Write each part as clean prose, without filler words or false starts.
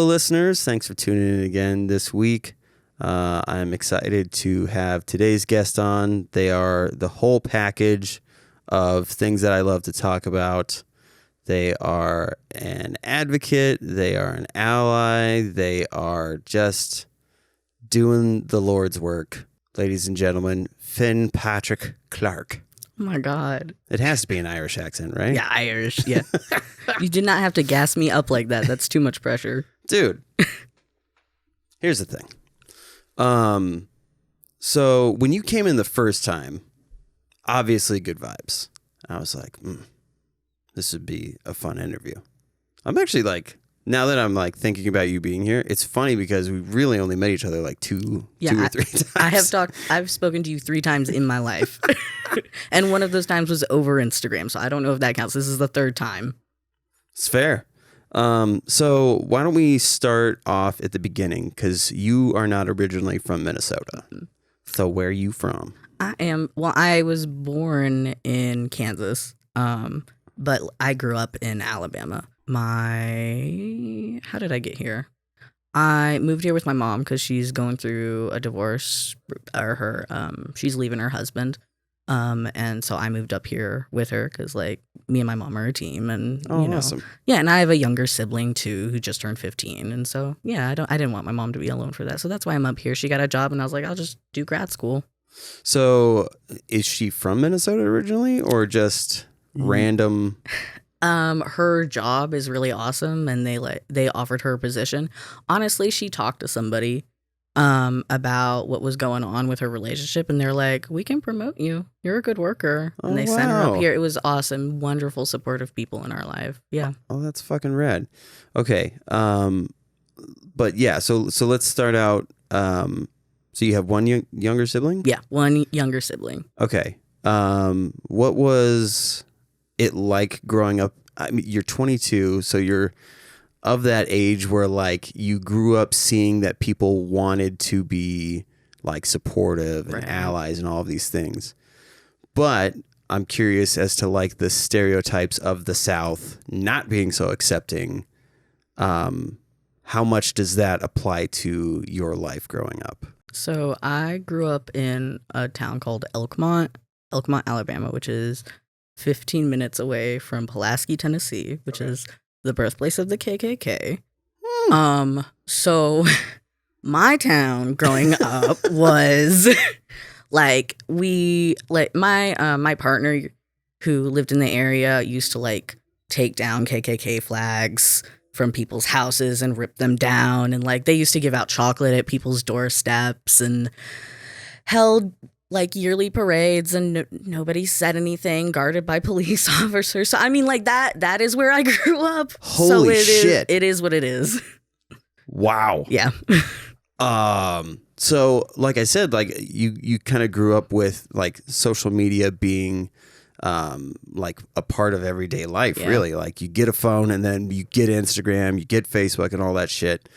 Hello, listeners. Thanks for tuning in again this week. I'm excited to have today's guest on. They are the whole package of things that I love to talk about. They are an advocate. They are an ally. They are just doing the Lord's work. Ladies and gentlemen, Finn Patrick Clarke. Oh my God. It has to be an Irish accent, right? Yeah, Irish. Yeah. You did not have to gas me up like that. That's too much pressure. Dude, here's the thing. So when you came in the first time, obviously good vibes. I was like, this would be a fun interview. I'm actually like, now that I'm like thinking about you being here, it's funny because we really only met each other like two or three times. I've spoken to you 3 times in my life. And one of those times was over Instagram. So I don't know if that counts. This is the 3rd time. It's fair. So why don't we start off at the beginning? Because you are not originally from Minnesota. So where are you from? I was born in Kansas, but I grew up in Alabama. How did I get here? I moved here with my mom because she's going through a divorce, or she's leaving her husband. And so I moved up here with her because like me and my mom are a team, and awesome. Yeah, and I have a younger sibling too who just turned 15, and so yeah, I didn't want my mom to be alone for that, so that's why I'm up here. She got a job, and I was like, I'll just do grad school. So is she from Minnesota originally, or just random? Her job is really awesome, and they offered her a position. Honestly, she talked to somebody about what was going on with her relationship, and they're like, we can promote you, you're a good worker. And they sent her up here. It was awesome. Wonderful, supportive people in our life. Yeah. Oh, that's fucking rad. Okay. But yeah, so let's start out. So you have one younger sibling? Yeah, one younger sibling. Okay. What was it like growing up? I mean, you're 22, so you're of that age where like you grew up seeing that people wanted to be like supportive and allies and all of these things. But I'm curious as to like the stereotypes of the South not being so accepting. How much does that apply to your life growing up? So I grew up in a town called Elkmont, Alabama, which is 15 minutes away from Pulaski, Tennessee, which is the birthplace of the KKK. So my town growing up was like my partner who lived in the area used to like take down KKK flags from people's houses and rip them down, and like they used to give out chocolate at people's doorsteps and held like yearly parades, and nobody said anything, guarded by police officers. So I mean, like that is where I grew up. Holy shit. It is what it is. Wow. Yeah. So like I said, like you kind of grew up with like social media being like a part of everyday life, really. Like you get a phone and then you get Instagram, you get Facebook and all that shit,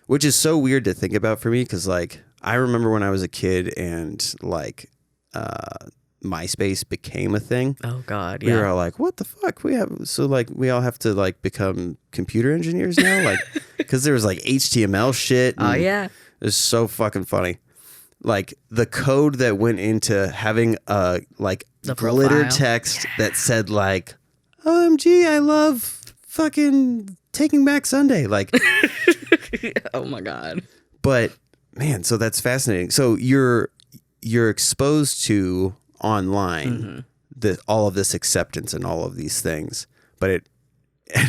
which is so weird to think about for me because like I remember when I was a kid and like MySpace became a thing. Oh God, we were all like, "What the fuck?" We all have to like become computer engineers now, like because there was like HTML shit. Oh yeah, it was so fucking funny. Like the code that went into having a like the glitter text that said like, "OMG, I love fucking Taking Back Sunday." Like, oh my God. But man, so that's fascinating. So you're exposed to online all of this acceptance and all of these things, but at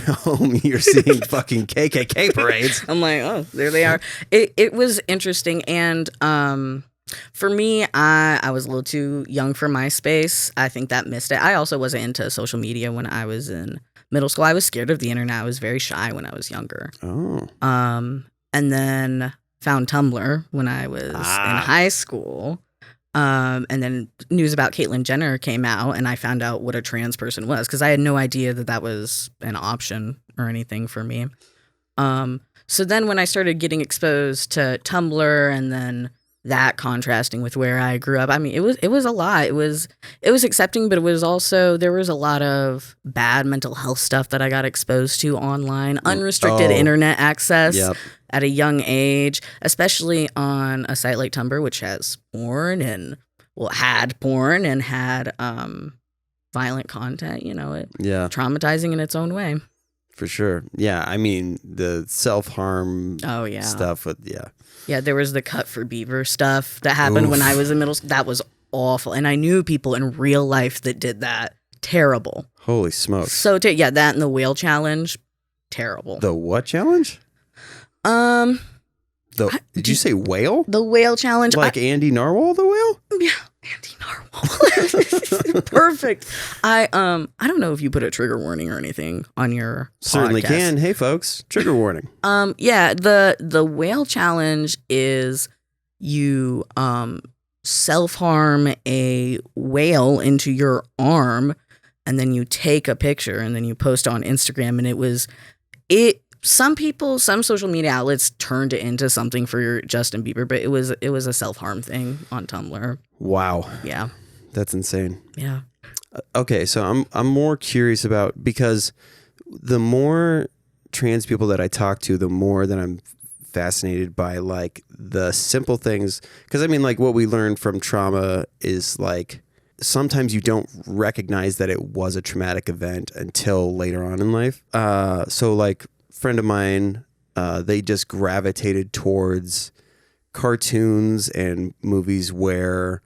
home you're seeing fucking KKK parades. I'm like, oh, there they are. It was interesting, and for me, I was a little too young for MySpace. I think that missed it. I also wasn't into social media when I was in middle school. I was scared of the internet. I was very shy when I was younger. Oh. And then found Tumblr when I was in high school. And then news about Caitlyn Jenner came out, and I found out what a trans person was because I had no idea that was an option or anything for me. So then when I started getting exposed to Tumblr and then that contrasting with where I grew up. I mean, it was a lot. It was accepting, but it was also, there was a lot of bad mental health stuff that I got exposed to online, unrestricted internet access at a young age, especially on a site like Tumblr, which has porn and had porn and had violent content, traumatizing in its own way. For sure. Yeah. I mean, the self-harm stuff with, Yeah, there was the Cut for Beaver stuff that happened when I was in middle school. That was awful. And I knew people in real life that did that. Terrible. Holy smokes. So, that and the whale challenge, terrible. The what challenge? Did you say whale? The whale challenge. Like Andy Narwhal, the whale? Yeah, Andy Narwhal. Perfect. I don't know if you put a trigger warning or anything on your Certainly podcast. Can. Hey folks, trigger warning. The whale challenge is you self-harm a whale into your arm, and then you take a picture and then you post on Instagram, and some social media outlets turned it into something for Justin Bieber, but it was a self-harm thing on Tumblr. Wow. Yeah. That's insane. Yeah. Okay, so I'm more curious about, because the more trans people that I talk to, the more that I'm fascinated by like the simple things, because I mean, like, what we learned from trauma is like sometimes you don't recognize that it was a traumatic event until later on in life. So like, friend of mine, they just gravitated towards cartoons and movies where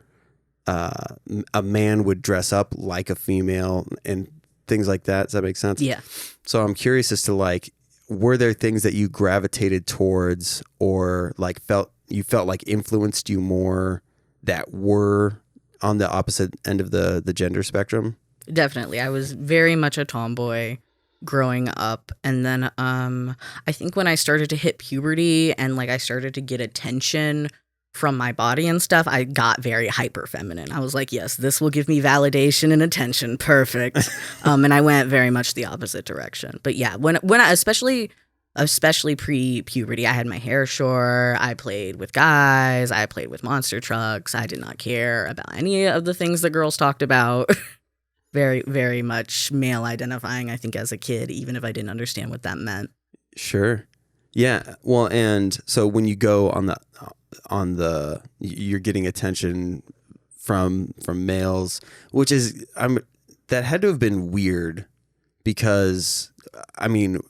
a man would dress up like a female and things like that. Does that make sense? Yeah. So I'm curious as to like, were there things that you gravitated towards or like felt like influenced you more that were on the opposite end of the gender spectrum? Definitely. I was very much a tomboy growing up, and then I think when I started to hit puberty and like I started to get attention from my body and stuff, I got very hyper feminine. I was like, yes, this will give me validation and attention. Perfect. And I went very much the opposite direction. But yeah, when I especially pre-puberty, I had my hair short. I played with guys. I played with monster trucks. I did not care about any of the things the girls talked about. Very, very much male identifying, I think, as a kid, even if I didn't understand what that meant. Sure. Yeah. Well, and so when you go on the you're getting attention from males, which is that had to have been weird, because I mean,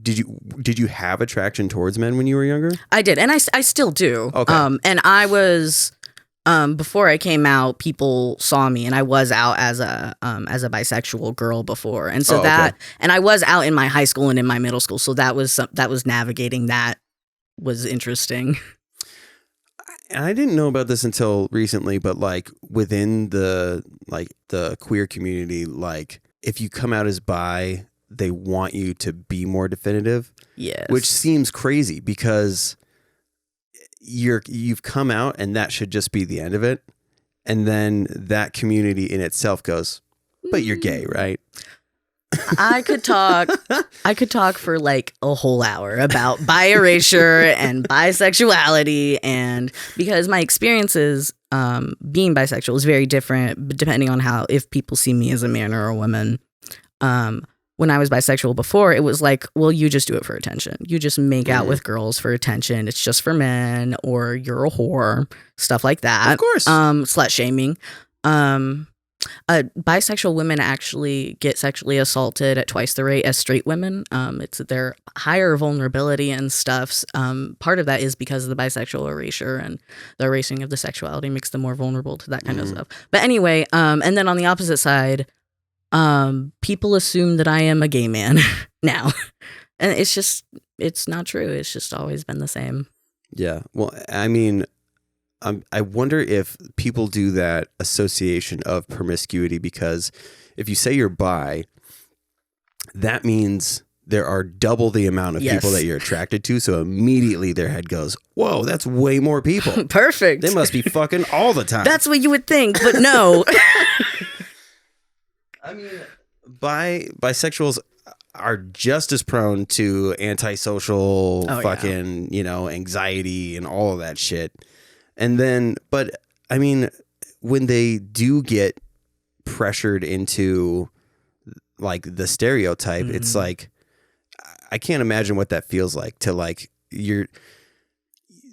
did you have attraction towards men when you were younger? I did, and I still do. Okay. And I was before I came out, people saw me, and I was out as a bisexual girl before, and so and I was out in my high school and in my middle school, so that was navigating that was interesting. And I didn't know about this until recently, but like within the queer community, like if you come out as bi, they want you to be more definitive. Yes. Which seems crazy, because you've come out and that should just be the end of it. And then that community in itself goes, but you're gay, right? I could talk for like a whole hour about bi erasure and bisexuality, and because my experiences being bisexual is very different depending on if people see me as a man or a woman. When I was bisexual before, it was like, well, you just do it for attention. You just make out with girls for attention. It's just for men, or you're a whore, stuff like that. Of course. Slut shaming. Bisexual women actually get sexually assaulted at twice the rate as straight women. It's their higher vulnerability and stuff. Part of that is because of the bisexual erasure, and the erasing of the sexuality makes them more vulnerable to that kind of stuff. But anyway, and then on the opposite side, people assume that I am a gay man now, and it's not true. It's just always been the same. Yeah. Well, I mean, I wonder if people do that association of promiscuity, because if you say you're bi, that means there are double the amount of people that you're attracted to. So immediately their head goes, whoa, that's way more people. Perfect. They must be fucking all the time. That's what you would think, but no. I mean, bisexuals are just as prone to antisocial anxiety and all of that shit. And then, but I mean, when they do get pressured into like the stereotype, it's like, I can't imagine what that feels like to like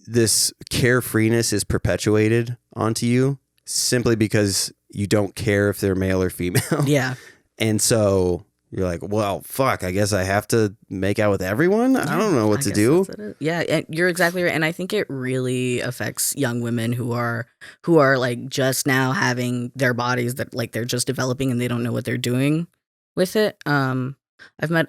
this carefreeness is perpetuated onto you simply because you don't care if they're male or female. Yeah. And so you're like, well, fuck, I guess I have to make out with everyone. Yeah, I don't know what to do. Yeah, and you're exactly right. And I think it really affects young women who are like just now having their bodies that like they're just developing and they don't know what they're doing with it. I've met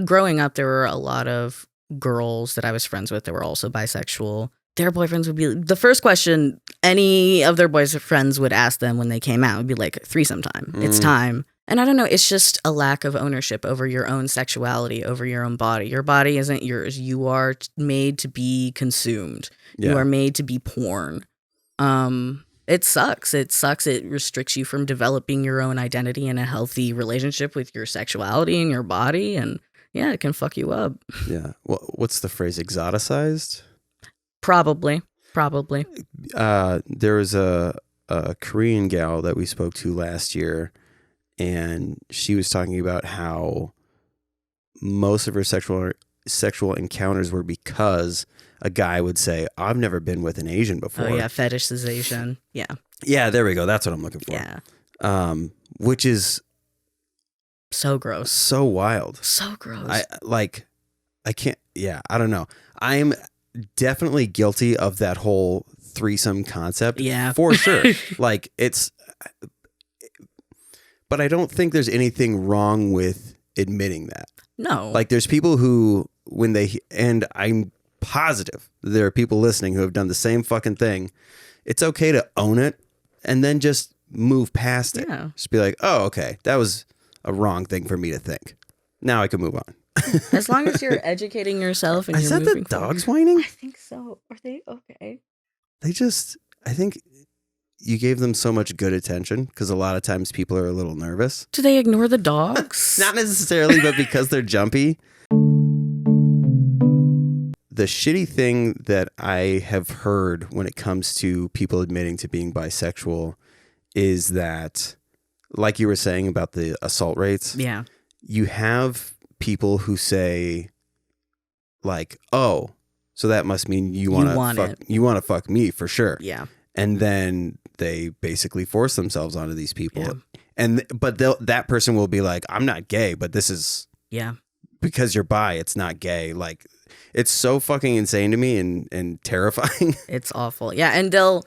growing up, there were a lot of girls that I was friends with that were also bisexual. Their boyfriends would be the first question any of their boyfriends would ask them when they came out would be like, threesome time. It's time. And I don't know, it's just a lack of ownership over your own sexuality, over your own body. Your body isn't yours. You are made to be consumed. Yeah. You are made to be porn. It sucks. It sucks. It restricts you from developing your own identity in a healthy relationship with your sexuality and your body. And yeah, it can fuck you up. Yeah. Well, what's the phrase? Exoticized? Probably. There was a Korean gal that we spoke to last year, and she was talking about how most of her sexual encounters were because a guy would say, I've never been with an Asian before. Oh, yeah. Fetishization. Yeah. Yeah, there we go. That's what I'm looking for. Yeah. Which is so gross. So wild. So gross. I can't. Yeah, I don't know. I'm definitely guilty of that whole threesome concept. Yeah. For sure. Like, it's. But I don't think there's anything wrong with admitting that. No. Like, there's people who, when they, and I'm positive there are people listening who have done the same fucking thing. It's okay to own it and then just move past it. Yeah. Just be like, oh, okay, that was a wrong thing for me to think. Now I can move on. As long as you're educating yourself and Is you're that moving the dogs whining? I think so. Are they okay? I think you gave them so much good attention because a lot of times people are a little nervous. Do they ignore the dogs? Not necessarily, but because they're jumpy. The shitty thing that I have heard when it comes to people admitting to being bisexual is that, like you were saying about the assault rates, yeah, you have people who say, like, "Oh, so that must mean you want to fuck me for sure." Yeah, and then they basically force themselves onto these people, but that person will be like, "I'm not gay, but this is because you're bi. It's not gay." Like, it's so fucking insane to me and terrifying. It's awful. Yeah, and they'll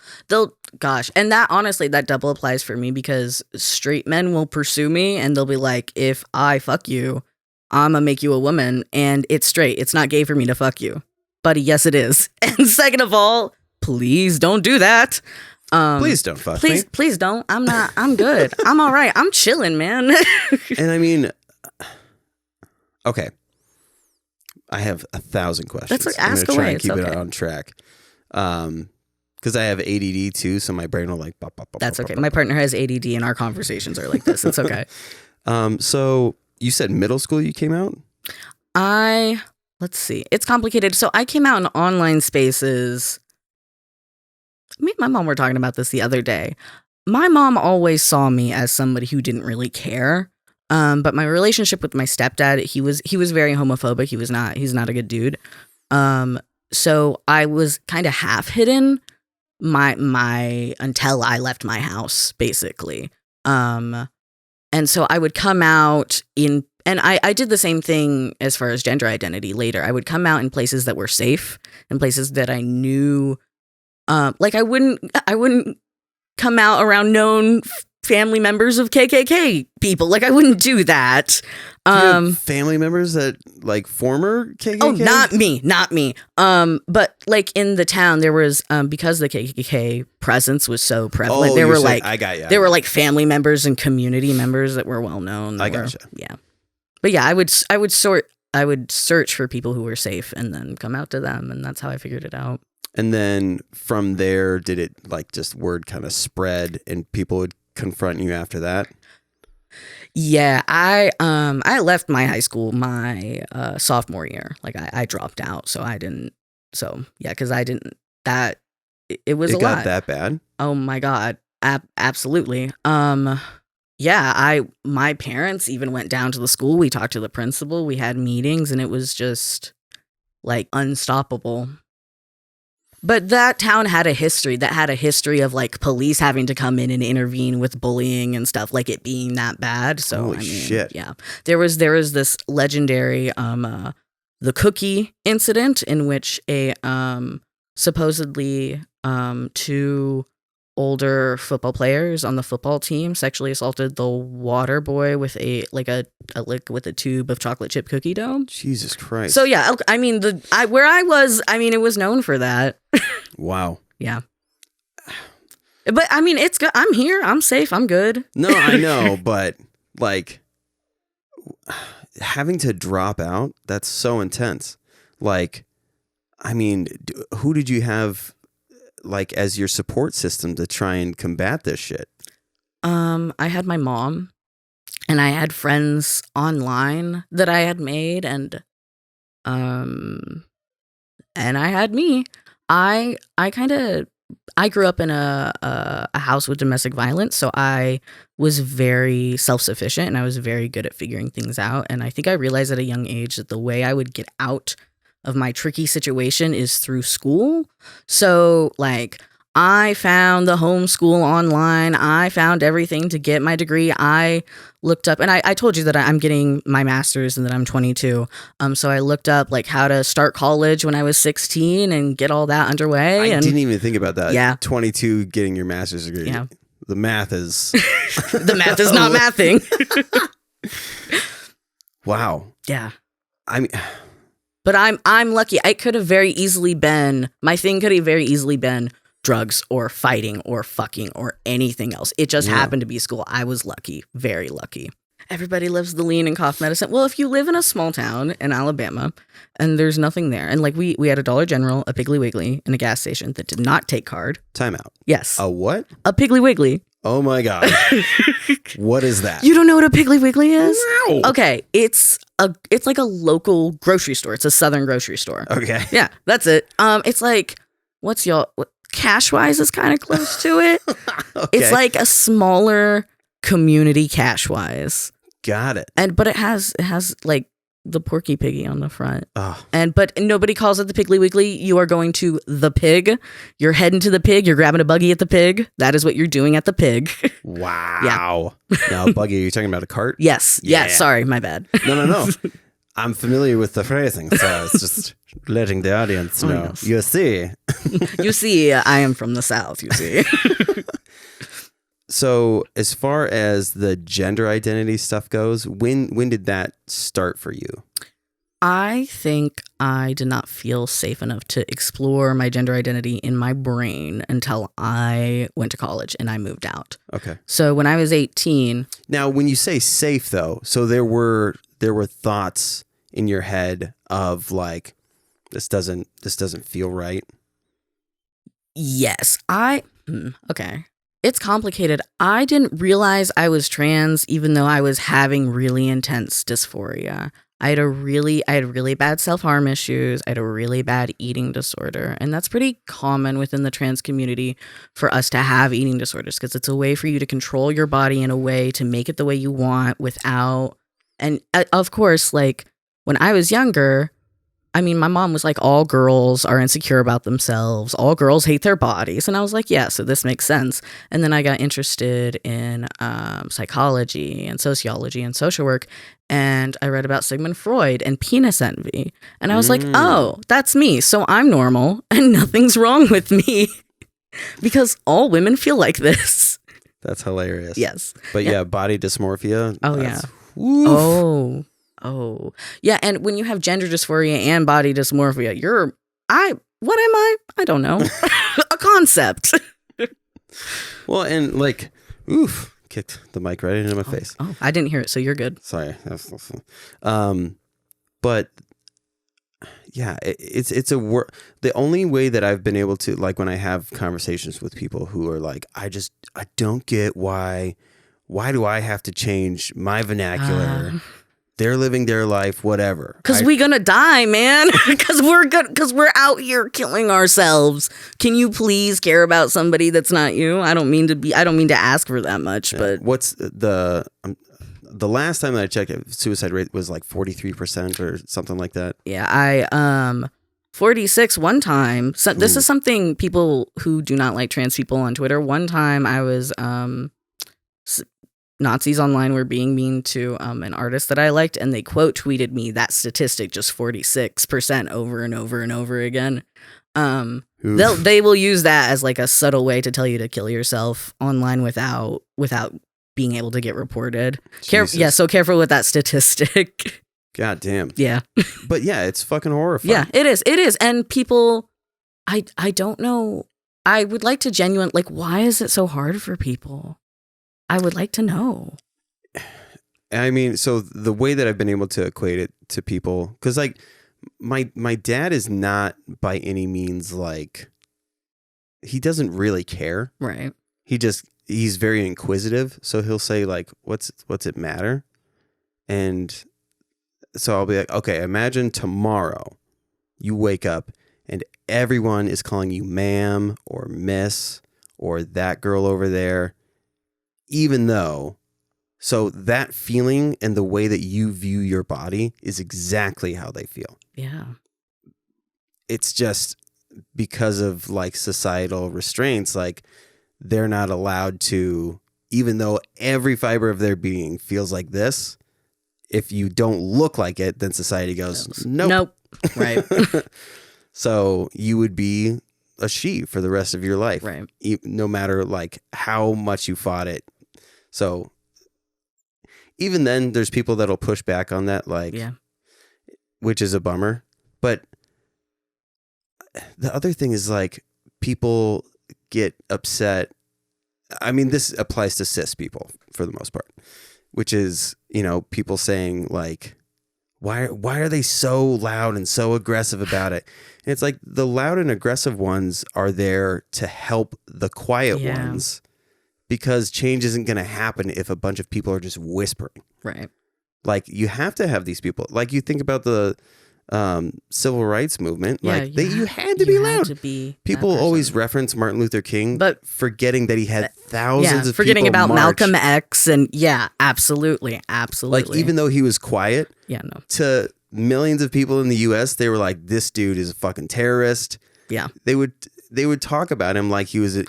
gosh, and that honestly that double applies for me because straight men will pursue me and they'll be like, if I fuck you, I'm gonna make you a woman, and it's straight. It's not gay for me to fuck you, buddy. Yes, it is. And second of all, please don't do that. Please don't fuck me. Please don't. I'm good. I'm all right. I'm chilling, man. And I mean, okay. I have 1,000 questions. That's ask away. I'm going to try and keep it on track. Because I have ADD too, so my brain will like... That's okay. My partner has ADD and our conversations are like this. It's okay. So you said middle school you came out? Let's see. It's complicated. So I came out in online spaces. Me and my mom were talking about this the other day. My mom always saw me as somebody who didn't really care. But my relationship with my stepdad, he was very homophobic. He's not a good dude. So I was kind of half hidden my until I left my house, basically. And so I would come out and I did the same thing as far as gender identity later. I would come out in places that were safe, in places that I knew, like I wouldn't come out around known family members of KKK people. Like, I wouldn't do that. Do you have family members that, like, former KKK? Oh, not me. But like in the town, there was because the KKK presence was so prevalent. There were like, I got you. There were like family members and community members that were well known. I gotcha. Yeah, but yeah, I would search for people who were safe and then come out to them, and that's how I figured it out. And then from there, did it like just word kind of spread and people would confront you after that? Yeah, I left my high school my sophomore year. Like I dropped out, so I didn't. So yeah, because I didn't. That it was It a got lot. that bad? Oh my God. Absolutely. My parents even went down to the school. We talked to the principal. We had meetings, and it was just like unstoppable. But that town had a history of like police having to come in and intervene with bullying and stuff, like it being that bad. So Holy shit. yeah, there was this legendary the cookie incident in which a supposedly two older football players on the football team sexually assaulted the water boy with a tube of chocolate chip cookie dough. Jesus Christ. So yeah, I mean where I was, I mean, it was known for that. Wow. Yeah. But I mean, it's good. I'm here. I'm safe. I'm good. No, I know, but like having to drop out, that's so intense. Like, I mean, who did you have like as your support system to try and combat this shit? I had my mom, and I had friends online that I had made, and I had me. I grew up in a house with domestic violence, so I was very self-sufficient, and I was very good at figuring things out. And I think I realized at a young age that the way I would get out of my tricky situation is through school. So like I found the homeschool online. I found everything to get my degree. I looked up, and I told you that I'm getting my master's and that I'm 22. So I looked up like how to start college when I was 16 and get all that underway. I didn't even think about that. Yeah. 22 getting your master's degree. Yeah. The math is the math is not mathing. Wow. Yeah. I mean, but I'm lucky. My thing could have very easily been drugs or fighting or fucking or anything else. It just happened to be school. I was lucky, very lucky. Everybody loves the lean and cough medicine. Well, if you live in a small town in Alabama and there's nothing there, and like we had a Dollar General, a Piggly Wiggly, and a gas station that did not take card. time out. Yes. A what? A Piggly Wiggly. Oh my God. What is that? You don't know what a Piggly Wiggly is? No. Okay, it's like a local grocery store. It's a southern grocery store. Okay. Yeah, that's it. It's like Cashwise is kind of close to it. Okay. It's like a smaller community Cashwise. Got it. But it has like the Porky Piggy on the front. Oh. But nobody calls it the Piggly Wiggly. You are going to the Pig. You're heading to the Pig. You're grabbing a buggy at the Pig. That is what you're doing at the Pig. Wow. Yeah. Now, Buggy, are you talking about a cart? Yes. Yeah. Sorry, my bad. No. I'm familiar with the phrasing, so it's just letting the audience know. Yes. You see. You see, I am from the South, you see. So as far as the gender identity stuff goes, when did that start for you? I think I did not feel safe enough to explore my gender identity in my brain until I went to college and I moved out. Okay. So when I was 18... Now, when you say safe, though, so there were thoughts in your head of like, this doesn't feel right. Yes. Okay. It's complicated. I didn't realize I was trans even though I was having really intense dysphoria. I had really bad self-harm issues. I had a really bad eating disorder. And that's pretty common within the trans community for us to have eating disorders because it's a way for you to control your body in a way to make it the way you want without... And of course, like when I was younger, I mean, my mom was like, all girls are insecure about themselves. All girls hate their bodies. And I was like, yeah, so this makes sense. And then I got interested in psychology and sociology and social work. And I read about Sigmund Freud and penis envy. And I was like, oh, that's me. So I'm normal and nothing's wrong with me because all women feel like this. That's hilarious. Yes. But yeah, body dysmorphia. Oh, yeah. Oof. Oh, yeah. And when you have gender dysphoria and body dysmorphia, what am I? I don't know. A concept. Well, and like, oof, kicked the mic right into my face. Oh, I didn't hear it, so you're good. Sorry. But yeah, it's a the only way that I've been able to, like, when I have conversations with people who are like, I don't get why do I have to change my vernacular They're living their life, whatever. Because we gonna die, man. Because we're out here killing ourselves. Can you please care about somebody that's not you? I don't mean to ask for that much, but what's the last time that I checked it, suicide rate was like 43% or something like that. Yeah, I 46 one time. So this is something people who do not like trans people on Twitter. One time I was Nazis online were being mean to an artist that I liked, and they quote tweeted me that statistic, just 46% over and over and over again. They will use that as like a subtle way to tell you to kill yourself online without being able to get reported. So careful with that statistic. God damn. Yeah. But yeah, it's fucking horrifying. Yeah, it is. And people, I don't know. I would like to genuinely, why is it so hard for people? I would like to know. I mean, so the way that I've been able to equate it to people, because like my dad is not by any means like, he doesn't really care. Right. He's very inquisitive. So he'll say like, what's it matter? And so I'll be like, okay, imagine tomorrow you wake up and everyone is calling you ma'am or miss or that girl over there. Even though, so that feeling and the way that you view your body is exactly how they feel. Yeah. It's just because of like societal restraints, like they're not allowed to, even though every fiber of their being feels like this, if you don't look like it, then society goes, nope. Right. So you would be a she for the rest of your life. Right. No matter like how much you fought it. So even then there's people that'll push back on that, like, which is a bummer. But the other thing is like people get upset. I mean, this applies to cis people for the most part, which is, people saying like, why are they so loud and so aggressive about it? And it's like the loud and aggressive ones are there to help the quiet ones, because change isn't going to happen if a bunch of people are just whispering. Right. Like you have to have these people. Like you think about the civil rights movement. You had to be loud. People always reference Martin Luther King, but forgetting that he had thousands of forgetting people about march. Malcolm X and absolutely. Like even though he was quiet, to millions of people in the U.S., they were like, "This dude is a fucking terrorist." Yeah, they would talk about him like he was a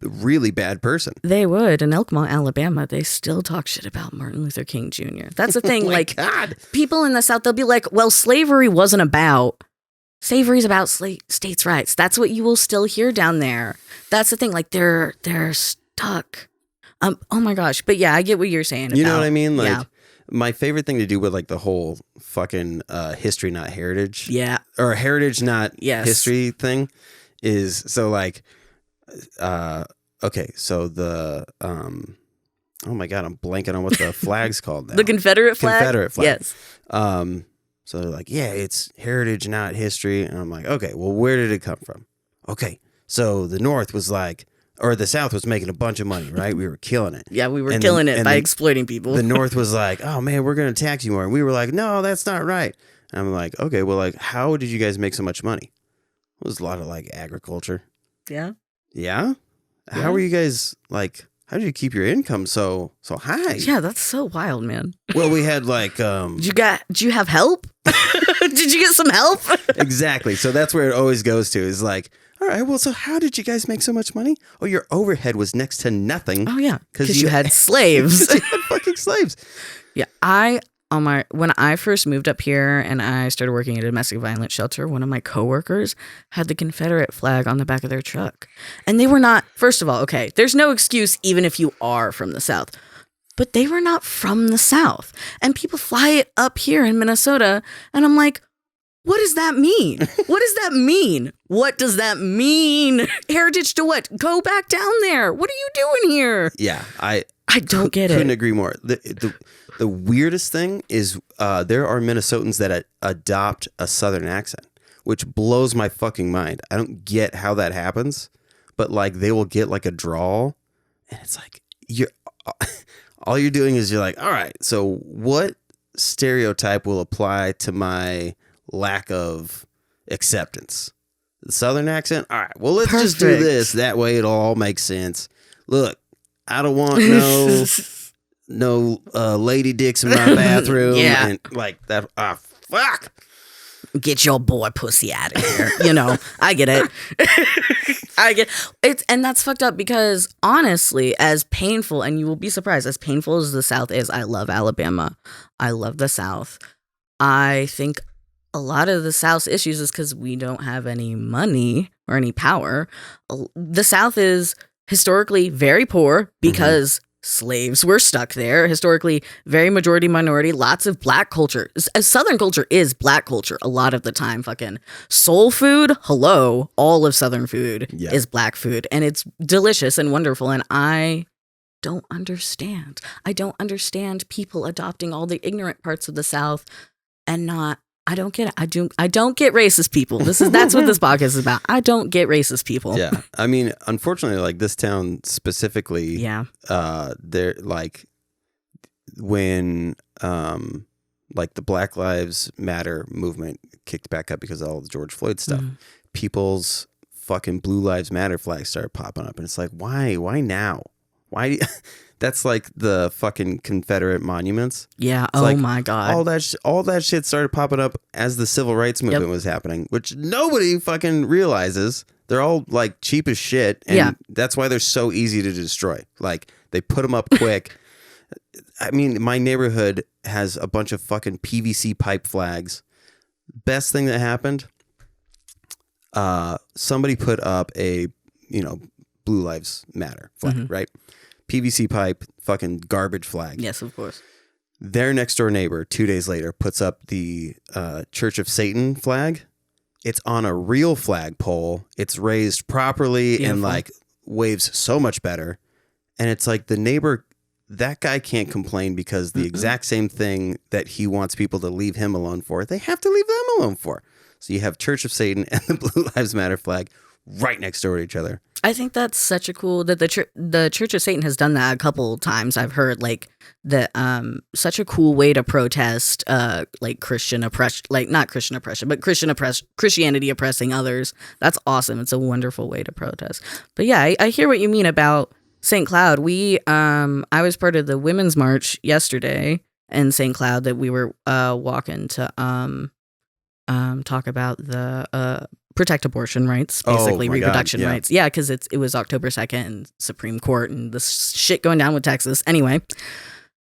really bad person. They would. In Elkmont, Alabama, they still talk shit about Martin Luther King Jr. That's the thing. God. People in the South, they'll be like, well, slavery's about states' rights. That's what you will still hear down there. That's the thing. Like they're stuck. Oh my gosh. But yeah, I get what you're saying. You know what I mean? Like my favorite thing to do with like the whole fucking history, not heritage. Yeah. Or heritage, not history thing is so like, okay, so the oh my god, I'm blanking on what the flag's called now. The Confederate flag? Confederate flag. Yes. So they're like, yeah, it's heritage, not history. And I'm like, okay, well, where did it come from? Okay, so the North was like, or the South was making a bunch of money, right? We were killing it. Yeah, we were killing it by exploiting people. The North was like, oh man, we're going to tax you more. And we were like, no, that's not right. And I'm like, okay, well, like, how did you guys make so much money? It was a lot of like agriculture. Yeah. Yeah? How were you guys like, how did you keep your income so high? Yeah, that's so wild, man. Well, we had like Did you have help? Did you get some help? Exactly. So that's where it always goes to, is like, all right, well, so how did you guys make so much money? Oh, your overhead was next to nothing. Oh yeah, because you had slaves. You had fucking slaves. Yeah, when I first moved up here and I started working at a domestic violence shelter, one of my coworkers had the Confederate flag on the back of their truck. And they were not, first of all, okay, there's no excuse even if you are from the South, but they were not from the South. And people fly it up here in Minnesota. And I'm like, what does that mean? What does that mean? What does that mean? Heritage to what? Go back down there. What are you doing here? Yeah, I don't get it. Couldn't agree more. The weirdest thing is there are Minnesotans that adopt a Southern accent, which blows my fucking mind. I don't get how that happens, but like they will get like a drawl, and it's like all you're doing is you're like, all right, so what stereotype will apply to my lack of acceptance. The Southern accent? All right, well, let's just do this. That way it'll all make sense. Look, I don't want no lady dicks in my bathroom. Yeah. And like that. Ah, fuck. Get your boy pussy out of here. I get it. I get it. And that's fucked up because honestly, as painful, and you will be surprised, as painful as the South is, I love Alabama. I love the South. I think a lot of the South's issues is because we don't have any money or any power. The South is historically very poor because slaves were stuck there. Historically, very majority minority, lots of black culture. Southern culture is black culture a lot of the time. Fucking soul food, hello. All of Southern food is black food. And it's delicious and wonderful. And I don't understand. I don't understand people adopting all the ignorant parts of the South and not. I don't get it. I don't get racist people. That's what this podcast is about. I don't get racist people. Yeah. I mean, unfortunately, like this town specifically, they're like when like the Black Lives Matter movement kicked back up because of all the George Floyd stuff, people's fucking Blue Lives Matter flags started popping up. And it's like, why? Why now? Why? That's like the fucking Confederate monuments. Yeah. It's like my God. All that shit started popping up as the civil rights movement was happening, which nobody fucking realizes. They're all like cheap as shit. And that's why they're so easy to destroy. Like they put them up quick. I mean, my neighborhood has a bunch of fucking PVC pipe flags. Best thing that happened, somebody put up a, Blue Lives Matter flag, right? PVC pipe, fucking garbage flag. Yes, of course. Their next door neighbor, 2 days later, puts up the Church of Satan flag. It's on a real flagpole. It's raised properly and like waves so much better. And it's like the neighbor, that guy can't complain because the exact same thing that he wants people to leave him alone for, they have to leave them alone for. So you have Church of Satan and the Blue Lives Matter flag right next door to each other. I think that's such a cool that the Church of Satan has done that a couple times. I've heard like that such a cool way to protest like Christian oppression, like not Christian oppression, but Christianity oppressing others. That's awesome. It's a wonderful way to protest. But yeah, I hear what you mean about St. Cloud. I was part of the Women's March yesterday in St. Cloud that we were walking to talk about the protect abortion rights, basically reproduction rights. Yeah, because it was October 2nd and Supreme Court and the shit going down with Texas. Anyway,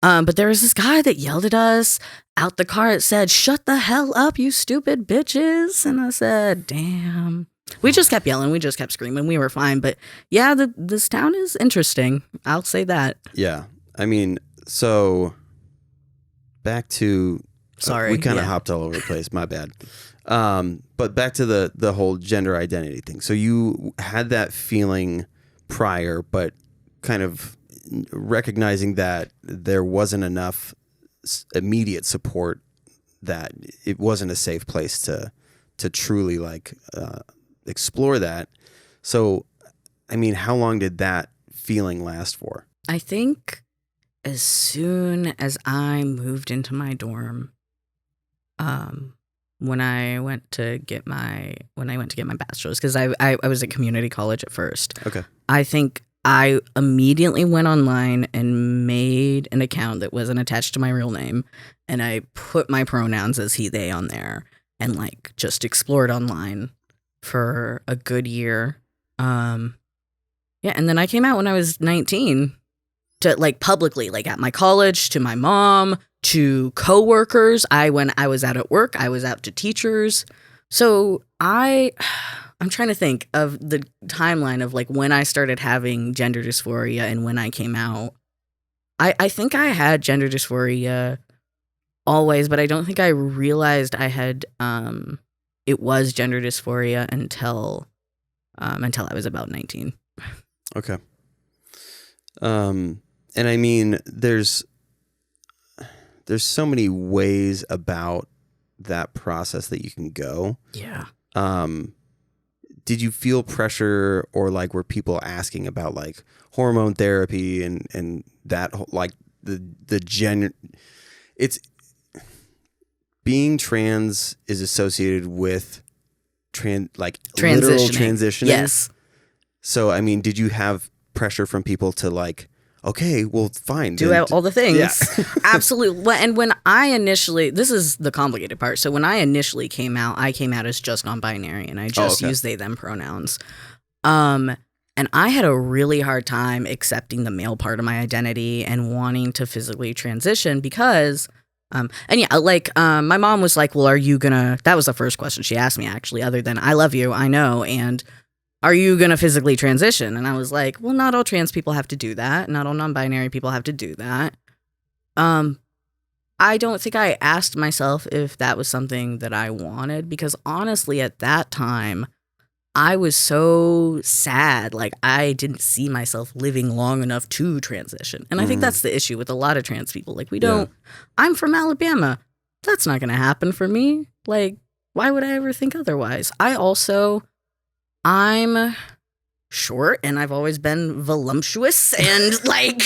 but there was this guy that yelled at us out the car. It said, "Shut the hell up, you stupid bitches!" And I said, "Damn." We just kept yelling. We just kept screaming. We were fine. But yeah, this town is interesting. I'll say that. Yeah, I mean, so back to. Sorry, we kind of hopped all over the place. My bad. But back to the whole gender identity thing. So you had that feeling prior, but kind of recognizing that there wasn't enough immediate support, that it wasn't a safe place to truly like explore that. So, I mean, how long did that feeling last for? I think as soon as I moved into my dorm, when I went to get my bachelor's, because I was at community college at first. Okay. I think I immediately went online and made an account that wasn't attached to my real name, and I put my pronouns as he, they on there, and like just explored online for a good year. Yeah, and then I came out when I was 19 to like publicly, like at my college, to my mom, to coworkers. When I was out at work, I was out to teachers. So I'm trying to think of the timeline of like when I started having gender dysphoria and when I came out. I think I had gender dysphoria always, but I don't think I realized I had it was gender dysphoria until I was about 19. Okay. And I mean, there's so many ways about that process that you can go. Yeah. Did you feel pressure, or like were people asking about like hormone therapy and that like the gender? It's being trans is associated with literal transitioning. Yes. So, I mean, did you have pressure from people to like, okay, well, fine. Do all the things. Yeah. Absolutely. Well, and when I initially, this is the complicated part. So when I initially came out, I came out as just non-binary, and I just used they, them pronouns. And I had a really hard time accepting the male part of my identity and wanting to physically transition because, my mom was like, well, are you gonna, that was the first question she asked me actually, other than I love you, I know, and are you going to physically transition? And I was like, well, not all trans people have to do that. Not all non-binary people have to do that. I don't think I asked myself if that was something that I wanted, because honestly, at that time, I was so sad. Like, I didn't see myself living long enough to transition. And I think that's the issue with a lot of trans people. Like, I'm from Alabama. That's not going to happen for me. Like, why would I ever think otherwise? I'm short, and I've always been voluptuous, and like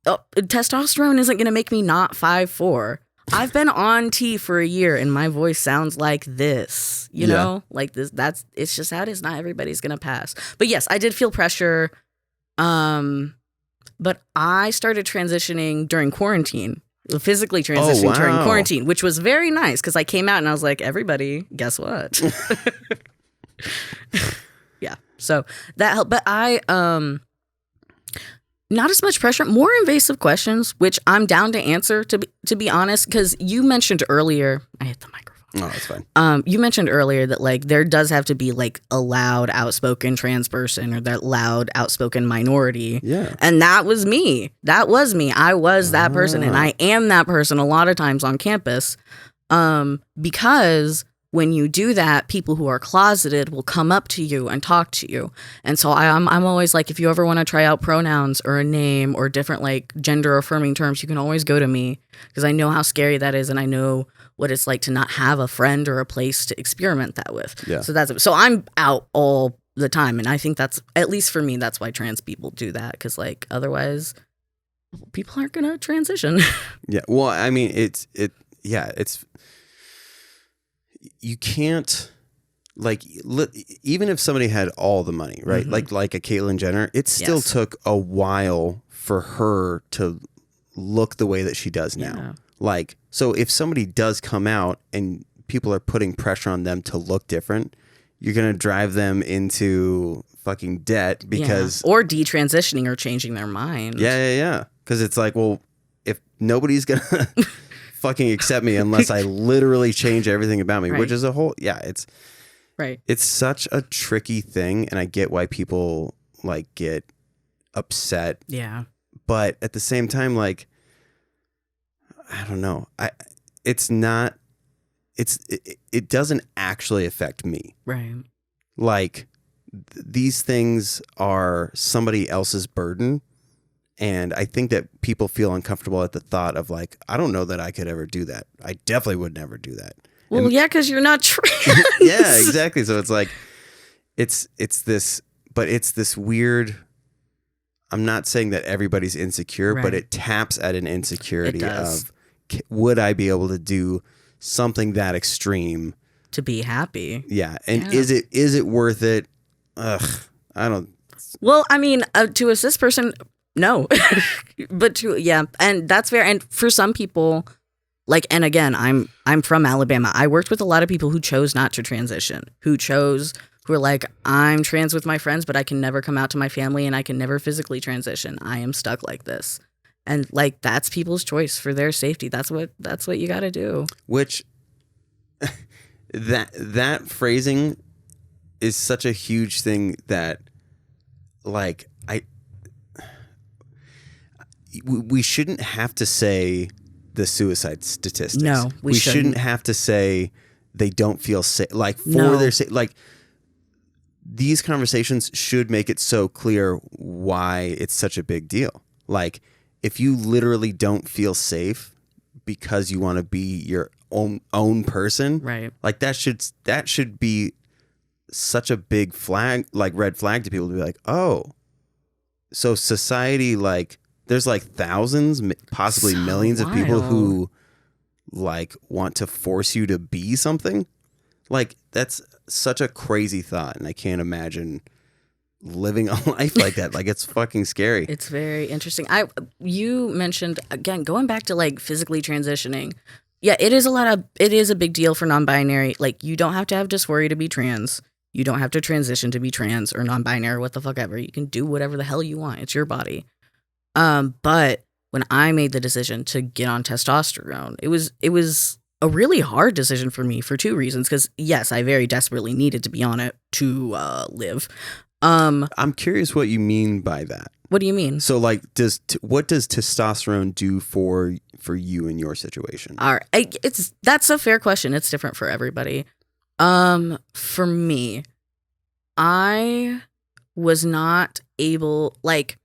testosterone isn't going to make me not 5'4". I've been on T for a year, and my voice sounds like this, you know, like this. It's just how it is. Not everybody's going to pass. But yes, I did feel pressure. But I started transitioning during quarantine. Physically transitioned during quarantine, which was very nice because I came out and I was like, everybody, guess what? Yeah. So that helped. But I, not as much pressure, more invasive questions, which I'm down to answer, to be honest, because you mentioned earlier, I hit the microphone. Oh, that's fine. You mentioned earlier that like there does have to be like a loud, outspoken trans person or that loud, outspoken minority. Yeah. And that was me. That was me. I was that person, and I am that person a lot of times on campus. Because when you do that, people who are closeted will come up to you and talk to you. And so I'm always like, if you ever want to try out pronouns or a name or different like gender affirming terms, you can always go to me, because I know how scary that is, and I know what it's like to not have a friend or a place to experiment that with. Yeah. So I'm out all the time, and I think that's, at least for me, that's why trans people do that, because like otherwise people aren't gonna transition. Yeah. Well, I mean, it's you can't, like, even if somebody had all the money, right? Like a Caitlyn Jenner, it still took a while for her to look the way that she does now. Yeah. Like, so if somebody does come out and people are putting pressure on them to look different, you're going to drive them into fucking debt because... Yeah. Or detransitioning or changing their mind. Yeah. Because it's like, well, if nobody's going to fucking accept me unless I literally change everything about me, which is a whole... Yeah, it's... Right. It's such a tricky thing, and I get why people, like, get upset. Yeah. But at the same time, like... I don't know. It doesn't actually affect me. Right. Like, these things are somebody else's burden. And I think that people feel uncomfortable at the thought of like, I don't know that I could ever do that. I definitely would never do that. Well, yeah, because you're not trans. Yeah, exactly. So it's like, it's this weird... I'm not saying that everybody's insecure, but it taps at an insecurity of, would I be able to do something that extreme to be happy? Yeah. And is it worth it? Ugh, I don't. Well, I mean, to a cis person, no. But and that's fair. And for some people, like, and again, I'm from Alabama. I worked with a lot of people who chose not to transition, who were like, I'm trans with my friends, but I can never come out to my family, and I can never physically transition. I am stuck like this. And like, that's people's choice for their safety. That's what you got to do. Which that phrasing is such a huge thing that, like, we shouldn't have to say the suicide statistics. No, we shouldn't have to say they don't feel safe. Like, for their sake, like, these conversations should make it so clear why it's such a big deal. Like, if you literally don't feel safe because you want to be your own person, right? Like, that should be such a big flag, like red flag to people, to be like, oh, so society, like, there's like thousands, possibly So millions of people wild. who like want to force you to be something. Like that's such a crazy thought, and I can't imagine living a life like that. Like it's fucking scary. It's very interesting. You mentioned again going back to like physically transitioning. Yeah, it is a big deal for non-binary. Like you don't have to have dysphoria to be trans. You don't have to transition to be trans or non-binary or what the fuck ever. You can do whatever the hell you want. It's your body. But when I made the decision to get on testosterone, it was a really hard decision for me for two reasons. Because yes, I very desperately needed to be on it to live. I'm curious what you mean by that. What do you mean? So like, what does testosterone do for you in your situation? All right, that's a fair question. It's different for everybody. For me, I was not able, like,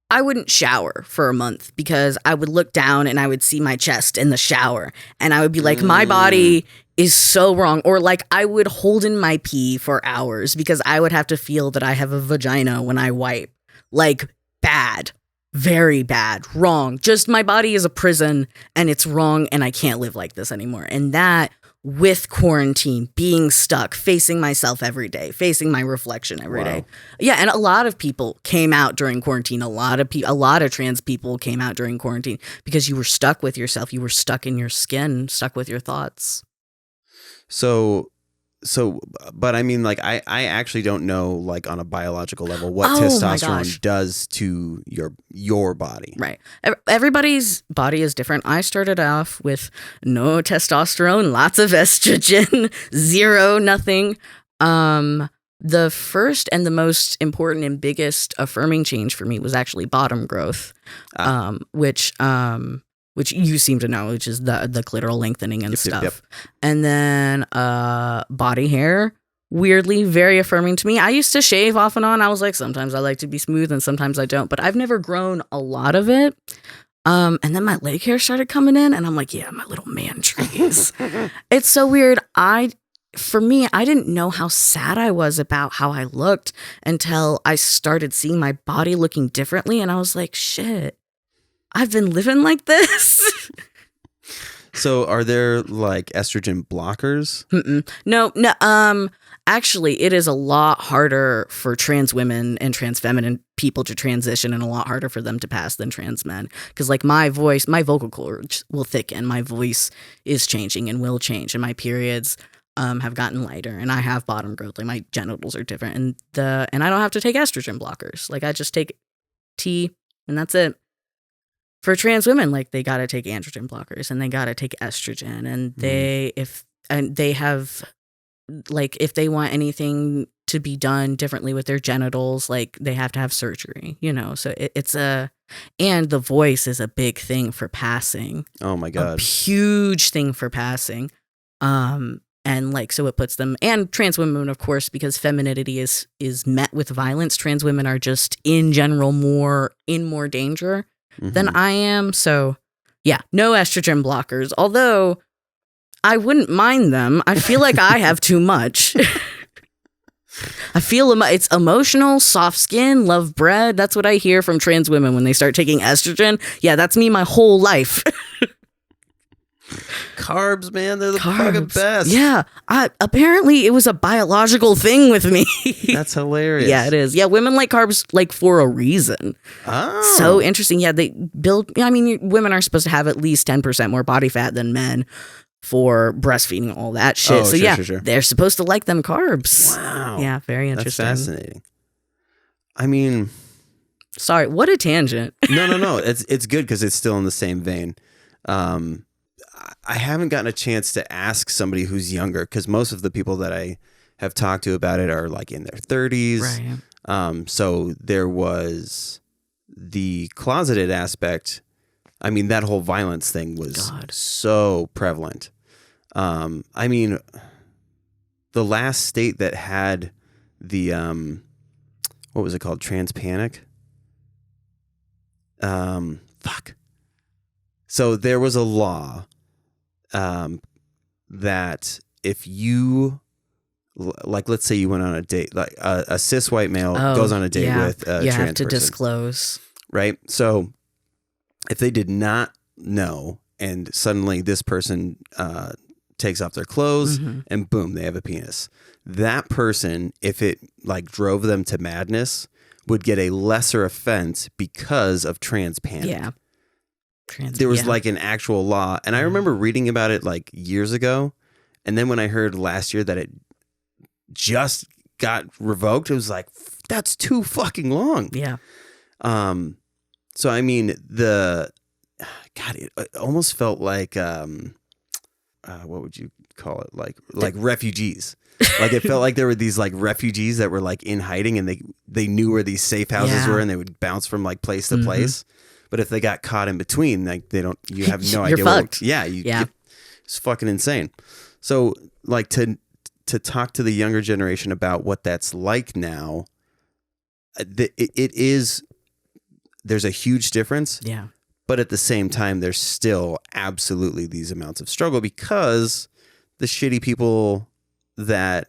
I wouldn't shower for a month because I would look down and I would see my chest in the shower and I would be like, my body is so wrong. Or like I would hold in my pee for hours because I would have to feel that I have a vagina when I wipe. Like bad, very bad, wrong. Just my body is a prison and it's wrong and I can't live like this anymore. And that with quarantine, being stuck, facing myself every day, facing my reflection every day. Yeah, and a lot of people came out during quarantine. A lot of trans people came out during quarantine because you were stuck with yourself. You were stuck in your skin, stuck with your thoughts. So, but I mean, like, I actually don't know, like, on a biological level, what Oh, my testosterone gosh. does to your body. Right. Everybody's body is different. I started off with no testosterone, lots of estrogen, zero, nothing. The first and the most important and biggest affirming change for me was actually bottom growth, which you seem to know, which is the clitoral lengthening and stuff. Yep. And then body hair, weirdly very affirming to me. I used to shave off and on. I was like, sometimes I like to be smooth and sometimes I don't, but I've never grown a lot of it. And then my leg hair started coming in and I'm like, yeah, my little man trees. It's so weird. For me, I didn't know how sad I was about how I looked until I started seeing my body looking differently. And I was like, shit, I've been living like this. So are there like estrogen blockers? No. Actually, it is a lot harder for trans women and trans feminine people to transition and a lot harder for them to pass than trans men. Because like my vocal cords will thicken. My voice is changing and will change. And my periods have gotten lighter and I have bottom growth. Like my genitals are different. And I don't have to take estrogen blockers. Like I just take T and that's it. For trans women, like they got to take androgen blockers and they got to take estrogen and they have like if they want anything to be done differently with their genitals, like they have to have surgery, you know. So and the voice is a big thing for passing. Oh my god. A huge thing for passing. And like so it puts them, and trans women, of course, because femininity is met with violence. Trans women are just in general in more danger than I am. So yeah, no estrogen blockers. Although I wouldn't mind them. I feel like I have too much. I feel it's emotional, soft skin, love bread. That's what I hear from trans women when they start taking estrogen. Yeah, that's me my whole life. Carbs, man, they're the fucking best. Yeah, apparently it was a biological thing with me. That's hilarious. Yeah, it is. Yeah, women like carbs like for a reason. Oh, So interesting. Yeah, they build. I mean, women are supposed to have at least 10% more body fat than men for breastfeeding, all that shit. So sure. They're supposed to like them carbs. Wow. Yeah, very interesting. That's fascinating. I mean, sorry, what a tangent. No. It's good because it's still in the same vein. I haven't gotten a chance to ask somebody who's younger because most of the people that I have talked to about it are like in their 30s. Right. So there was the closeted aspect. I mean, that whole violence thing was so prevalent. I mean, the last state that had the, what was it called? Trans panic? Fuck. So there was a law that if you, like, let's say you went on a date, like a cis white male goes on a date with a trans you have to person. disclose. right? So if they did not know and suddenly this person takes off their clothes and boom, they have a penis. That person, if it like drove them to madness, would get a lesser offense because of trans panic. Yeah. There was like an actual law. And I remember reading about it like years ago. And then when I heard last year that it just got revoked, it was like, that's too fucking long. Yeah. So, I mean, it almost felt like, what would you call it? Like refugees. Like it felt like there were these like refugees that were like in hiding and they knew where these safe houses were and they would bounce from like place to place. But if they got caught in between, like you have no idea. You're fucked. It's fucking insane. So like to talk to the younger generation about what that's like now, there's a huge difference. Yeah. But at the same time, there's still absolutely these amounts of struggle because the shitty people that,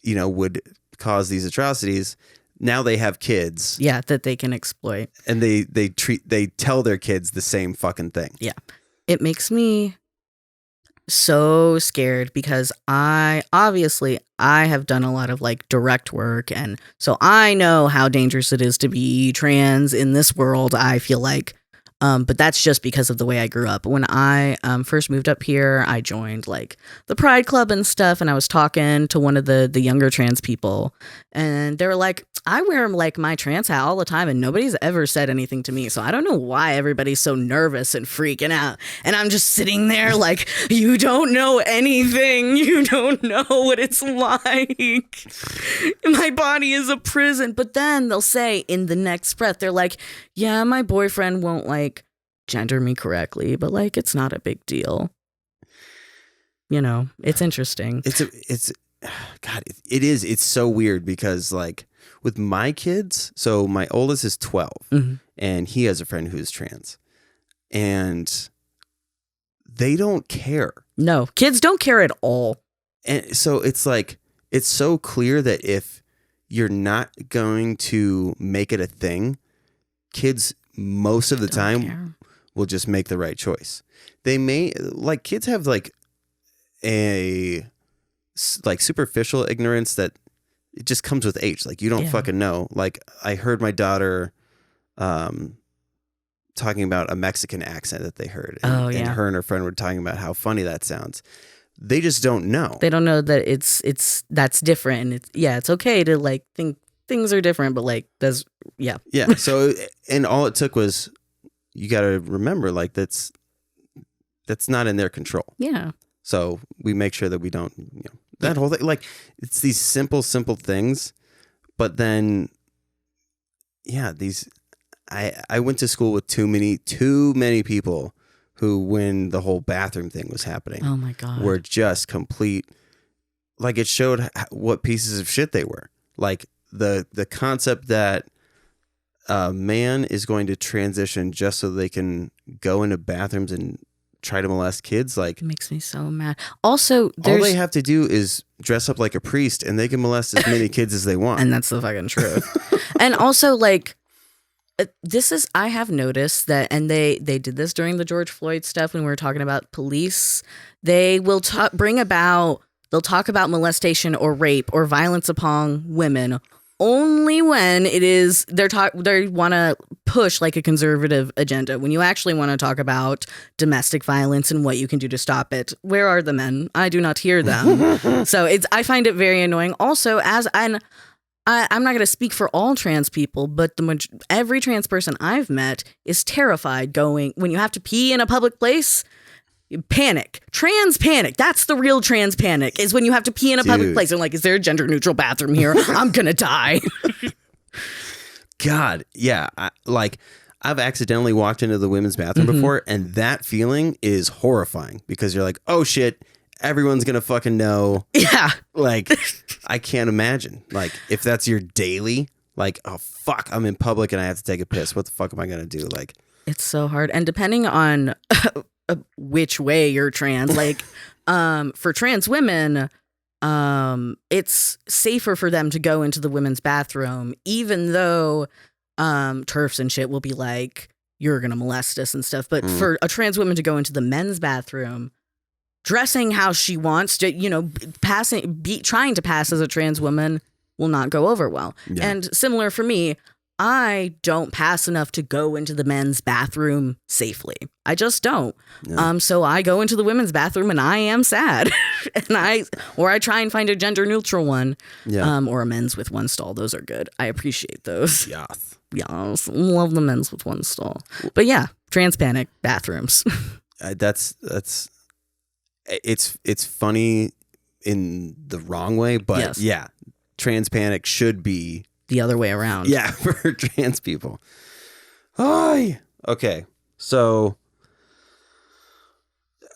would cause these atrocities, now they have kids. Yeah, that they can exploit. And they tell their kids the same fucking thing. Yeah. It makes me so scared because I have done a lot of like direct work, and so I know how dangerous it is to be trans in this world, I feel like. But that's just because of the way I grew up. When I first moved up here, I joined like the Pride Club and stuff, and I was talking to one of the younger trans people, and they were like, I wear like my trans hat all the time and nobody's ever said anything to me. So I don't know why everybody's so nervous and freaking out. And I'm just sitting there like, you don't know anything. You don't know what it's like. My body is a prison. But then they'll say in the next breath, they're like, yeah, my boyfriend won't like gender me correctly, but like, it's not a big deal. It's interesting. It's so weird because like, with my kids, so my oldest is 12 and he has a friend who's trans and they don't care. No, kids don't care at all. And so it's like, it's so clear that if you're not going to make it a thing, kids most of the time will just make the right choice. They may, like kids have like a like superficial ignorance that it just comes with age. Like you don't fucking know. Like I heard my daughter talking about a Mexican accent that they heard. And, and her and her friend were talking about how funny that sounds. They just don't know. They don't know that that's different. And it's okay to like think things are different, but like Yeah. So, and all it took was, you got to remember like that's not in their control. Yeah. So we make sure that we don't, that whole thing, like it's these simple things, but then, I went to school with too many people who, when the whole bathroom thing was happening, oh my God, were just complete, like it showed what pieces of shit they were. Like the concept that a man is going to transition just so they can go into bathrooms and try to molest kids, like it makes me so mad. Also, all they have to do is dress up like a priest and they can molest as many kids as they want. And that's the fucking truth. And also like I have noticed that, and they did this during the George Floyd stuff when we were talking about police. They will talk about molestation or rape or violence upon women only when it is they want to push like a conservative agenda. When you actually want to talk about domestic violence and what you can do to stop it, where are the men? I do not hear them. So I find it very annoying. Also, I'm not going to speak for all trans people, but every trans person I've met is terrified when you have to pee in a public place. Panic. Trans panic. That's the real trans panic, is when you have to pee in a public place. I'm like, is there a gender neutral bathroom here? I'm going to die. God. Yeah. I've accidentally walked into the women's bathroom before, and that feeling is horrifying because you're like, oh shit, everyone's going to fucking know. Yeah. Like, I can't imagine. Like, if that's your daily, like, oh fuck, I'm in public and I have to take a piss. What the fuck am I going to do? Like, it's so hard. And depending on which way you're trans, like for trans women, it's safer for them to go into the women's bathroom, even though turfs and shit will be like, you're gonna molest us and stuff. But for a trans woman to go into the men's bathroom, dressing how she wants to, trying to pass as a trans woman will not go over well. Yeah. And similar for me, I don't pass enough to go into the men's bathroom safely. I just don't. Yeah. So I go into the women's bathroom and I am sad. and I try and find a gender neutral one. Yeah. Or a men's with one stall. Those are good. I appreciate those. Yes. Yes. Love the men's with one stall. But yeah, trans panic bathrooms. That's it's funny in the wrong way, but Yes. yeah, trans panic should be The other way around. yeah for trans people. Hi. Okay, so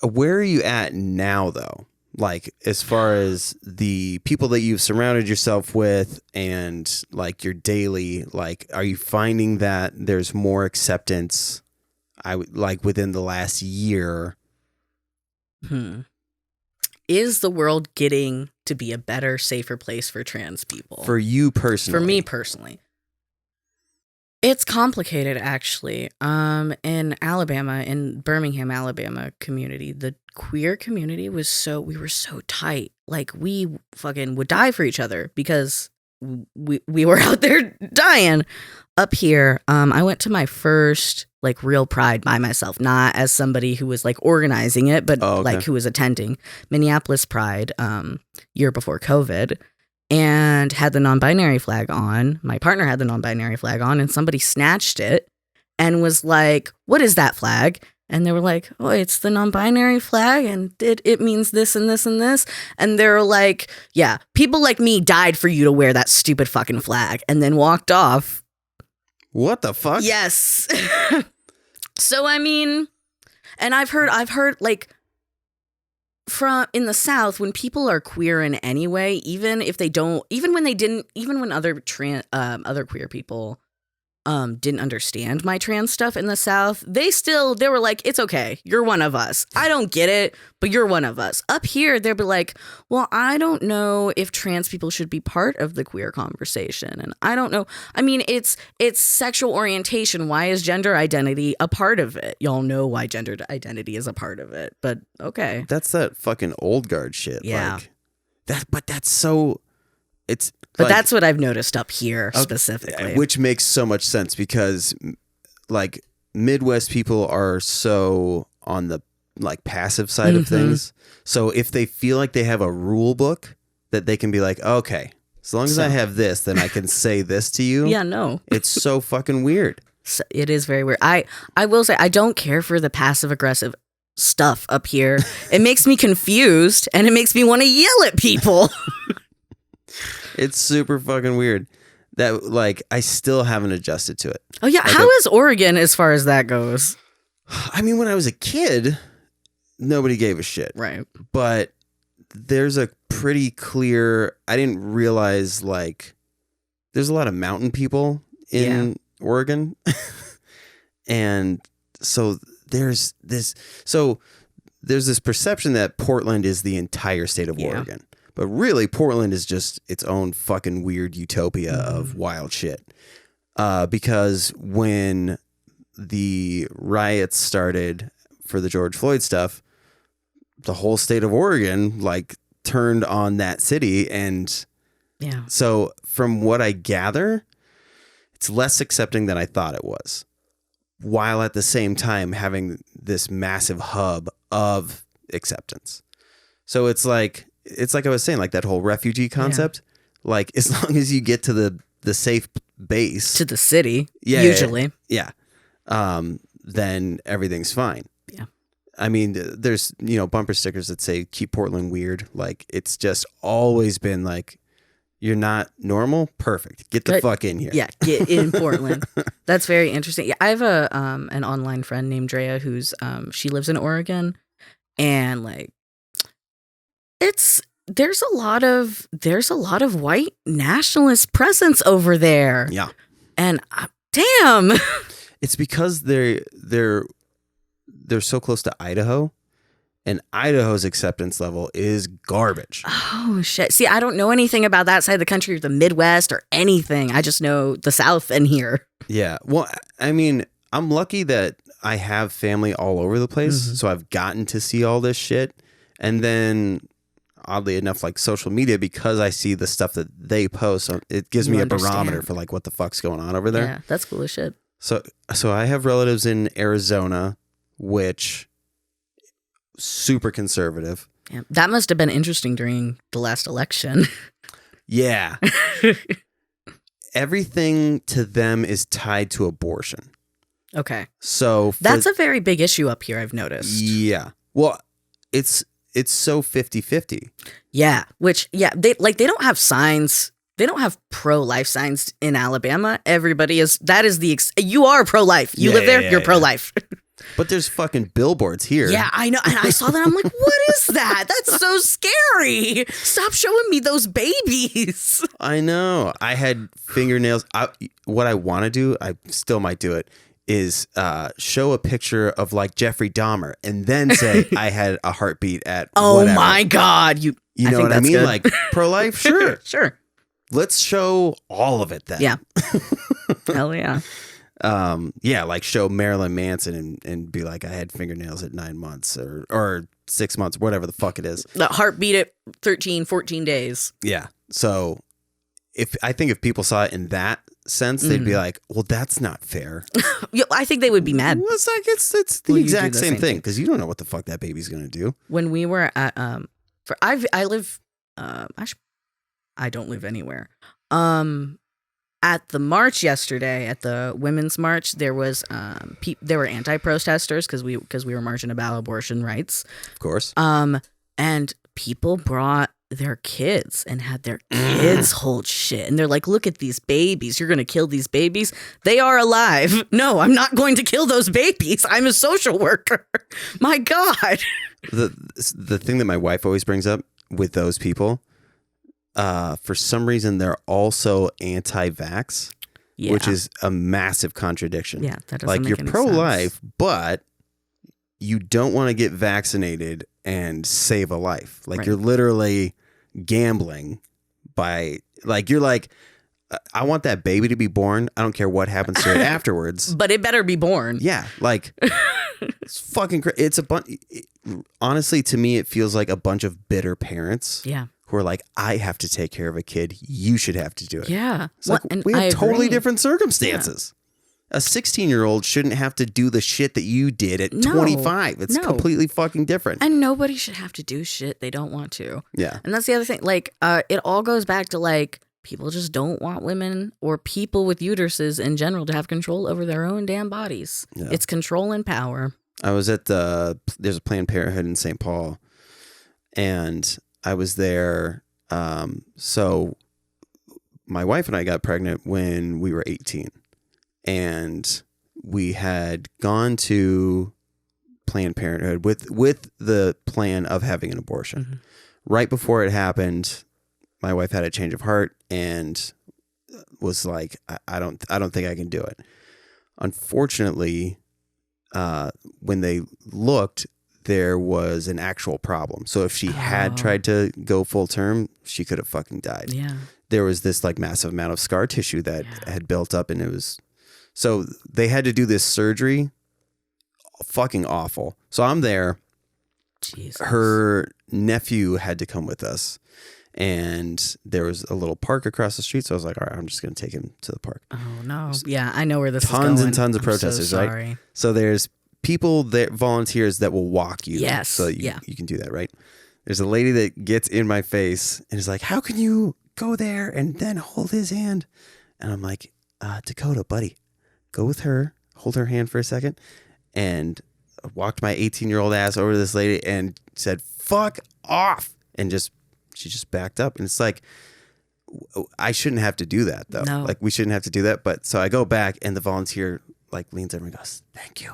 where are you at now, though? Like, as far as the people that you've surrounded yourself with and like your daily, like, are you finding that there's more acceptance? Like within the last year. Is the world getting to be a better, safer place for trans people? For you personally. For me personally. It's complicated, actually. In Alabama, in Birmingham, Alabama community, the queer community we were so tight. Like, we fucking would die for each other because we were out there dying. Up here, I went to my first like real pride by myself, not as somebody who was like organizing it, but like who was attending Minneapolis Pride year before COVID, and had the non-binary flag on. My partner had the non-binary flag on, and somebody snatched it and was like, "What is that flag?" And they were like, "Oh, it's the non-binary flag, and it means this and this and this." And they're like, "Yeah, people like me died for you to wear that stupid fucking flag," and then walked off. What the fuck? Yes. So, I mean, and I've heard like from in the South, when people are queer in any way, even when other queer people didn't understand my trans stuff in the South, they were like, "It's okay, you're one of us. I don't get it, but you're one of us." Up here, they'll be like, "Well, I don't know if trans people should be part of the queer conversation." And I don't know. I mean, it's sexual orientation. Why is gender identity a part of it? Y'all know why gender identity is a part of it, but okay. That's that fucking old guard shit. Yeah. But that's so... It's... But like, that's what I've noticed up here specifically. Which makes so much sense because like Midwest people are so on the like passive side of things. So if they feel like they have a rule book that they can be like, "Okay, as long as I have this, then I can say this to you." Yeah, no. It's so fucking weird. It is very weird. I will say I don't care for the passive aggressive stuff up here. It makes me confused and it makes me want to yell at people. It's super fucking weird that like I still haven't adjusted to it. Oh yeah, like how is Oregon as far as that goes? I mean, when I was a kid, nobody gave a shit. Right. But there's a pretty clear, I didn't realize like there's a lot of mountain people in Oregon. And so there's this perception that Portland is the entire state of Oregon. But really, Portland is just its own fucking weird utopia of wild shit. Because when the riots started for the George Floyd stuff, the whole state of Oregon like turned on that city. And so from what I gather, it's less accepting than I thought it was, while at the same time having this massive hub of acceptance. So it's like I was saying, like that whole refugee concept, like as long as you get to the safe base, to the city, usually. Then everything's fine. Yeah. I mean, there's, bumper stickers that say "Keep Portland Weird." Like it's just always been like, you're not normal. Perfect. Get the fuck in here. Yeah. Get in Portland. That's very interesting. Yeah. I have an online friend named Drea who's, she lives in Oregon, and like, there's a lot of white nationalist presence over there. Yeah. And damn. It's because they're so close to Idaho, and Idaho's acceptance level is garbage. Oh, shit. See, I don't know anything about that side of the country or the Midwest or anything. I just know the South and here. Yeah. Well, I mean, I'm lucky that I have family all over the place. Mm-hmm. So I've gotten to see all this shit. And then, oddly enough, like social media, because I see the stuff that they post, so it gives me a barometer for like what the fuck's going on over there. Yeah, that's cool as shit. So I have relatives in Arizona, which super conservative. Yeah, that must have been interesting during the last election. Yeah. Everything to them is tied to abortion. Okay. So that's a very big issue up here, I've noticed. Yeah. Well, it's so 50-50. Yeah, which they don't have signs. They don't have pro-life signs in Alabama. Everybody is you are pro-life. You live there, you're pro-life. But there's fucking billboards here. Yeah, I know. And I saw that. I'm like, what is that? That's so scary. Stop showing me those babies. I know. I had fingernails. What I want to do, I still might do it, is show a picture of like Jeffrey Dahmer and then say I had a heartbeat at whatever. My God. You know what I mean? Good. Like pro-life? Sure. Sure. Let's show all of it then. Yeah. Hell yeah. Yeah, like show Marilyn Manson and be like, I had fingernails at 9 months or 6 months, whatever the fuck it is. The heartbeat at 13, 14 days. Yeah. So I think if people saw it in that sense, they'd be like, well, that's not fair. Yeah, I think they would be mad. Well, it's like, it's the exact same thing because you don't know what the fuck that baby's going to do. When we were at, I live, I don't live anywhere. At the march yesterday, at the women's march, there was there were anti-protesters because we were marching about abortion rights, of course. And people brought their kids and had their kids hold shit, and they're like, "Look at these babies! You're gonna kill these babies? They are alive. No, I'm not going to kill those babies. I'm a social worker. My God." The thing that my wife always brings up with those people. For some reason, they're also anti-vax, which is a massive contradiction. Yeah, that doesn't like make you're any pro-life, sense. but you don't want to get vaccinated and save a life. Like Right. you're literally gambling by you're like, I want that baby to be born. I don't care what happens to it afterwards, but it better be born. Yeah, like it's fucking crazy. It's a bunch. Honestly, to me, it feels like a bunch of bitter parents. Yeah. Who are like, I have to take care of a kid. You should have to do it. Yeah. It's like, we have totally different circumstances. Yeah. A 16-year-old shouldn't have to do the shit that you did at 25. It's completely fucking different. And nobody should have to do shit they don't want to. Yeah. And that's the other thing. Like, it all goes back to like, people just don't want women or people with uteruses in general to have control over their own damn bodies. Yeah. It's control and power. I was at there's a Planned Parenthood in St. Paul, and I was there. So my wife and I got pregnant when we were 18, and we had gone to Planned Parenthood with the plan of having an abortion. Mm-hmm. Right before it happened, my wife had a change of heart and was like, I don't think I can do it. Unfortunately, when they looked, there was an actual problem. So if she had tried to go full term, she could have fucking died. Yeah. There was this like massive amount of scar tissue that had built up, and it was, so they had to do this surgery. Fucking awful. So I'm there. Jesus. Her nephew had to come with us, and there was a little park across the street. So I was like, all right, I'm just going to take him to the park. Oh no. Yeah, I know where this is going. Tons and tons of protesters, so right? So there's people that volunteers that will walk you. Yes. So you can do that, right? There's a lady that gets in my face and is like, how can you go there and then hold his hand? And I'm like, Dakota, buddy, go with her, hold her hand for a second. And walked my 18-year-old ass over to this lady and said, fuck off. And she just backed up. And it's like, I shouldn't have to do that though. No. Like we shouldn't have to do that. But so I go back and the volunteer like leans over and goes, thank you.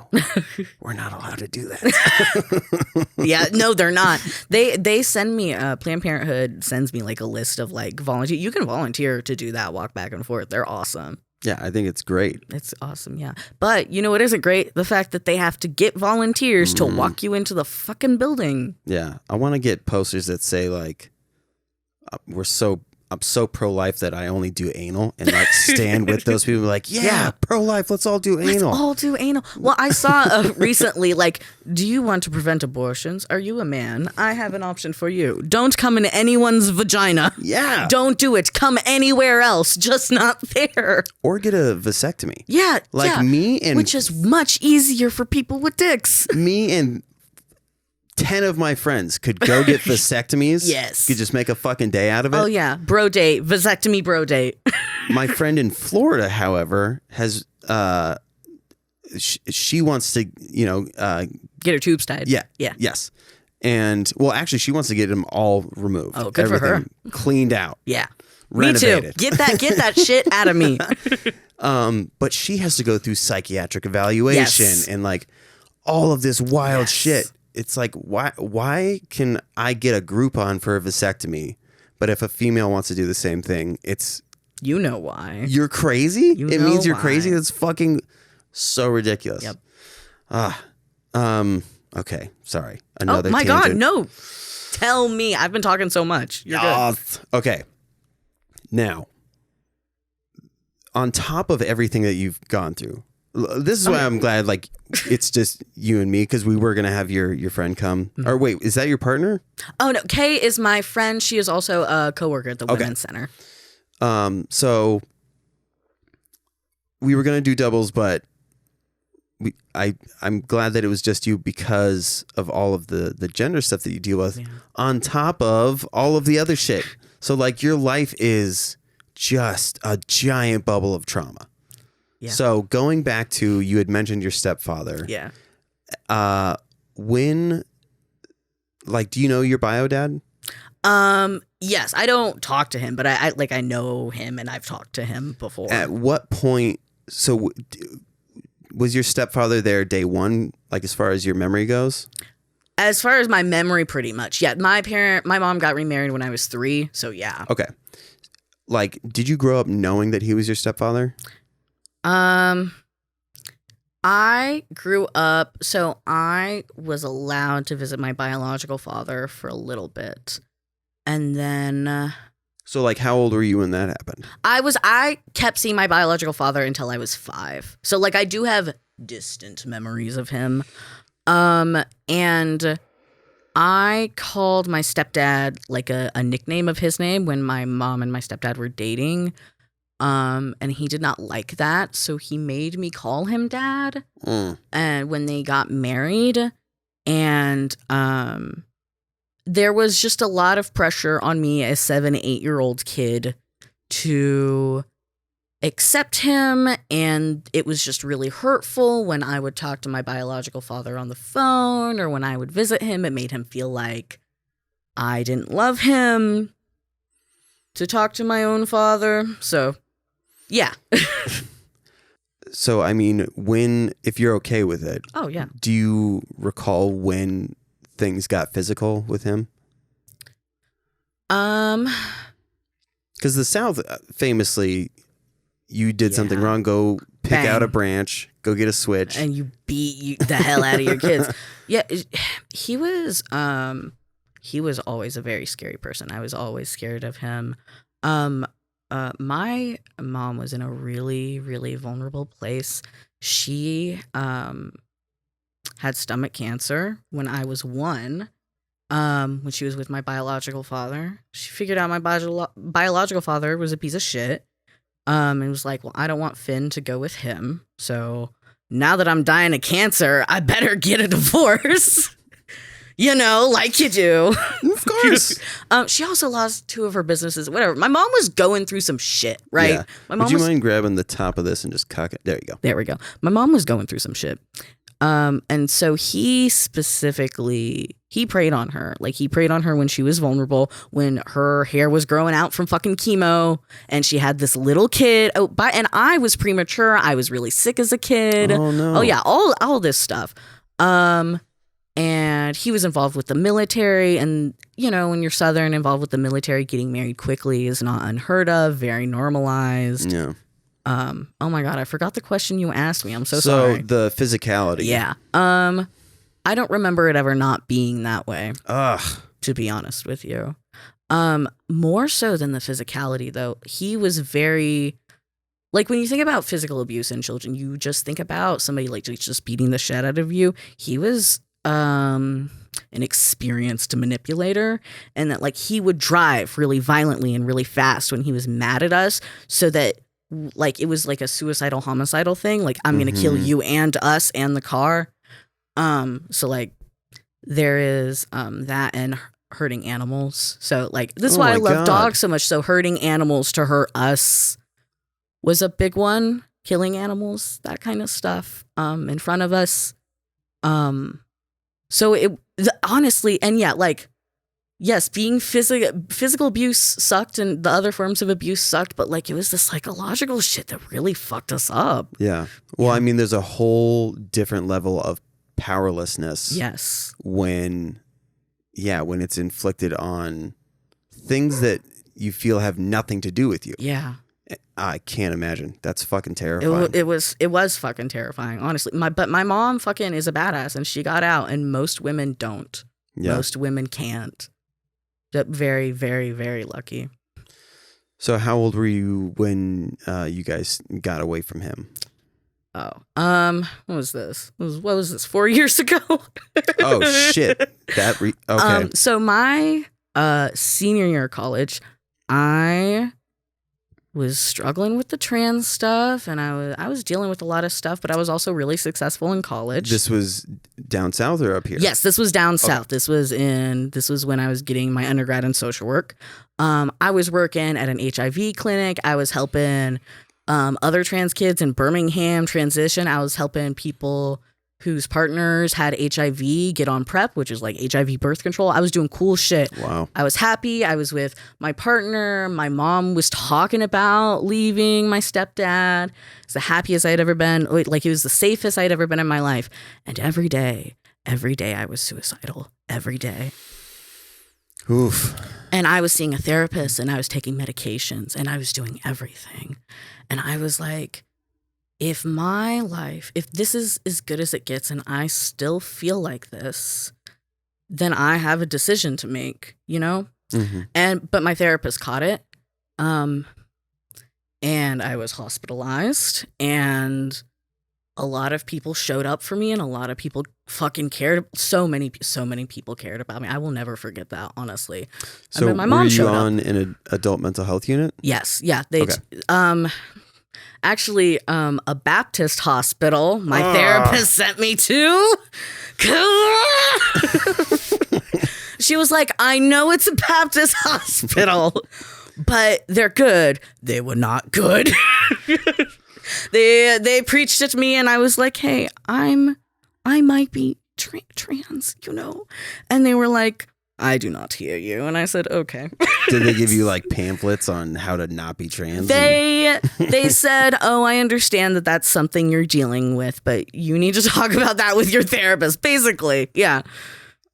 We're not allowed to do that. Yeah, no, they're not. They send me, Planned Parenthood sends me like a list of like volunteer. You can volunteer to do that walk back and forth. They're awesome. Yeah, I think it's great. It's awesome, yeah. But you know what isn't great? The fact that they have to get volunteers to walk you into the fucking building. Yeah, I want to get posters that say like, I'm so pro-life that I only do anal, and like stand with those people like, yeah, pro-life, let's all do anal. Let's all do anal. Well, I saw recently, like, do you want to prevent abortions? Are you a man? I have an option for you. Don't come in anyone's vagina. Yeah. Don't do it. Come anywhere else, just not there. Or get a vasectomy. Yeah. Like me and... Which is much easier for people with dicks. Me and 10 of my friends could go get vasectomies. Yes. Could just make a fucking day out of it. Oh, yeah. Bro date. Vasectomy bro date. My friend in Florida, however, has... she wants to, get her tubes tied. Yeah. Yeah. Yes. And, well, actually, she wants to get them all removed. Oh, good for her. Cleaned out. Yeah. Renovated. Me too. Get that shit out of me. But she has to go through psychiatric evaluation and, like, all of this wild shit. It's like, why can I get a Groupon for a vasectomy, but if a female wants to do the same thing, it's... You know why. You're crazy? It means you're why. crazy? That's fucking so ridiculous. Yep. Okay, sorry. Another Oh my tangent. God, no. Tell me. I've been talking so much. You're good. Okay. Now, on top of everything that you've gone through, this is why I'm glad, like, it's just you and me, because we were going to have your friend come. Or wait, is that your partner? Oh, no. Kay is my friend. She is also a coworker at the Women's Center. So we were going to do doubles, but I'm glad that it was just you because of all of the gender stuff that you deal with on top of all of the other shit. So, like, your life is just a giant bubble of trauma. Yeah. So going back to, you had mentioned your stepfather. Yeah. When, like, do you know your bio dad? Yes, I don't talk to him, but I know him and I've talked to him before. At what point, so was your stepfather there day one, like, as far as your memory goes? As far as my memory, pretty much. Yeah, my mom got remarried when I was 3, so yeah. Okay. Like, did you grow up knowing that he was your stepfather? I grew up, so I was allowed to visit my biological father for a little bit. And then... So, like, how old were you when that happened? I kept seeing my biological father until I was 5. So, like, I do have distant memories of him. And I called my stepdad, like, a nickname of his name when my mom and my stepdad were dating. And he did not like that, so he made me call him dad. And when they got married, and there was just a lot of pressure on me as 7, 8-year-old kid to accept him, and it was just really hurtful when I would talk to my biological father on the phone, or when I would visit him. It made him feel like I didn't love him to talk to my own father. So yeah. So, I mean, if you're okay with it. Oh, yeah. Do you recall when things got physical with him? Because the South, famously, you did something wrong, go pick out a branch, go get a switch. And you beat the hell out of your kids. Yeah, he was always a very scary person. I was always scared of him. My mom was in a really, really vulnerable place. She had stomach cancer when I was 1, when she was with my biological father. She figured out my biological father was a piece of shit, and was like, well, I don't want Finn to go with him, so now that I'm dying of cancer, I better get a divorce. You know, like you do. Of course. She also lost 2 of her businesses. Whatever. My mom was going through some shit, right? Yeah. My mom Would you mind grabbing the top of this and just cock it? There you go. There we go. My mom was going through some shit. And so he preyed on her. Like, he preyed on her when she was vulnerable, when her hair was growing out from fucking chemo, and she had this little kid. And I was premature. I was really sick as a kid. Oh, no. Oh, yeah. All this stuff. And he was involved with the military, and, you know, when you're Southern, involved with the military, getting married quickly is not unheard of, very normalized. Yeah. Oh my God, I forgot the question you asked me. I'm so So sorry. the physicality. Yeah. I don't remember it ever not being that way, Ugh. to be honest with you. More so than the physicality, though. He was very, like, when you think about physical abuse in children, you just think about somebody like just beating the shit out of you. He was an experienced manipulator, and that like he would drive really violently and really fast when he was mad at us, so that like it was like a suicidal homicidal thing. Like, I'm gonna kill you and us and the car. So like there is that and hurting animals. So like this is why I love dogs so much. So hurting animals to hurt us was a big one. Killing animals, that kind of stuff, in front of us. So it honestly, and yeah, like, yes, being physical abuse sucked and the other forms of abuse sucked, but like it was the psychological shit that really fucked us up. Yeah. Well, I mean, there's a whole different level of powerlessness. Yes. When it's inflicted on things that you feel have nothing to do with you. Yeah. I can't imagine. That's fucking terrifying. It was fucking terrifying, honestly. But my mom fucking is a badass and she got out, and most women don't. Yeah. Most women can't. Very, very, very lucky. So how old were you when you guys got away from him? Oh, what was this? What was this? 4 years ago? Oh shit! Okay. So my senior year of college, I was struggling with the trans stuff, and I was dealing with a lot of stuff, but I was also really successful in college. This was down south or up here? Yes, this was down south. This was when I was getting my undergrad in social work. I was working at an HIV clinic. I was helping other trans kids in Birmingham transition. I was helping people whose partners had HIV get on PrEP, which is like HIV birth control. I was doing cool shit. Wow. I was happy. I was with my partner. My mom was talking about leaving my stepdad. It's the happiest I'd ever been. Like, it was the safest I'd ever been in my life. And every day I was suicidal. Every day. Oof. And I was seeing a therapist, and I was taking medications, and I was doing everything. And I was like, if this is as good as it gets and I still feel like this, then I have a decision to make, you know? Mm-hmm. But my therapist caught it. And I was hospitalized, and a lot of people showed up for me, and a lot of people fucking cared. So many people cared about me. I will never forget that, honestly. So my mom showed up. Were you on an adult mental health unit? Yes. Yeah. Actually, a Baptist hospital my therapist sent me to. She was like, I know it's a Baptist hospital, but they're good. They were not good. They preached it to me, and I was like, hey, I might be trans, you know? And they were like, I do not hear you. And I said, okay. Did they give you like pamphlets on how to not be trans? They said, oh, I understand that that's something you're dealing with, but you need to talk about that with your therapist, basically. Yeah.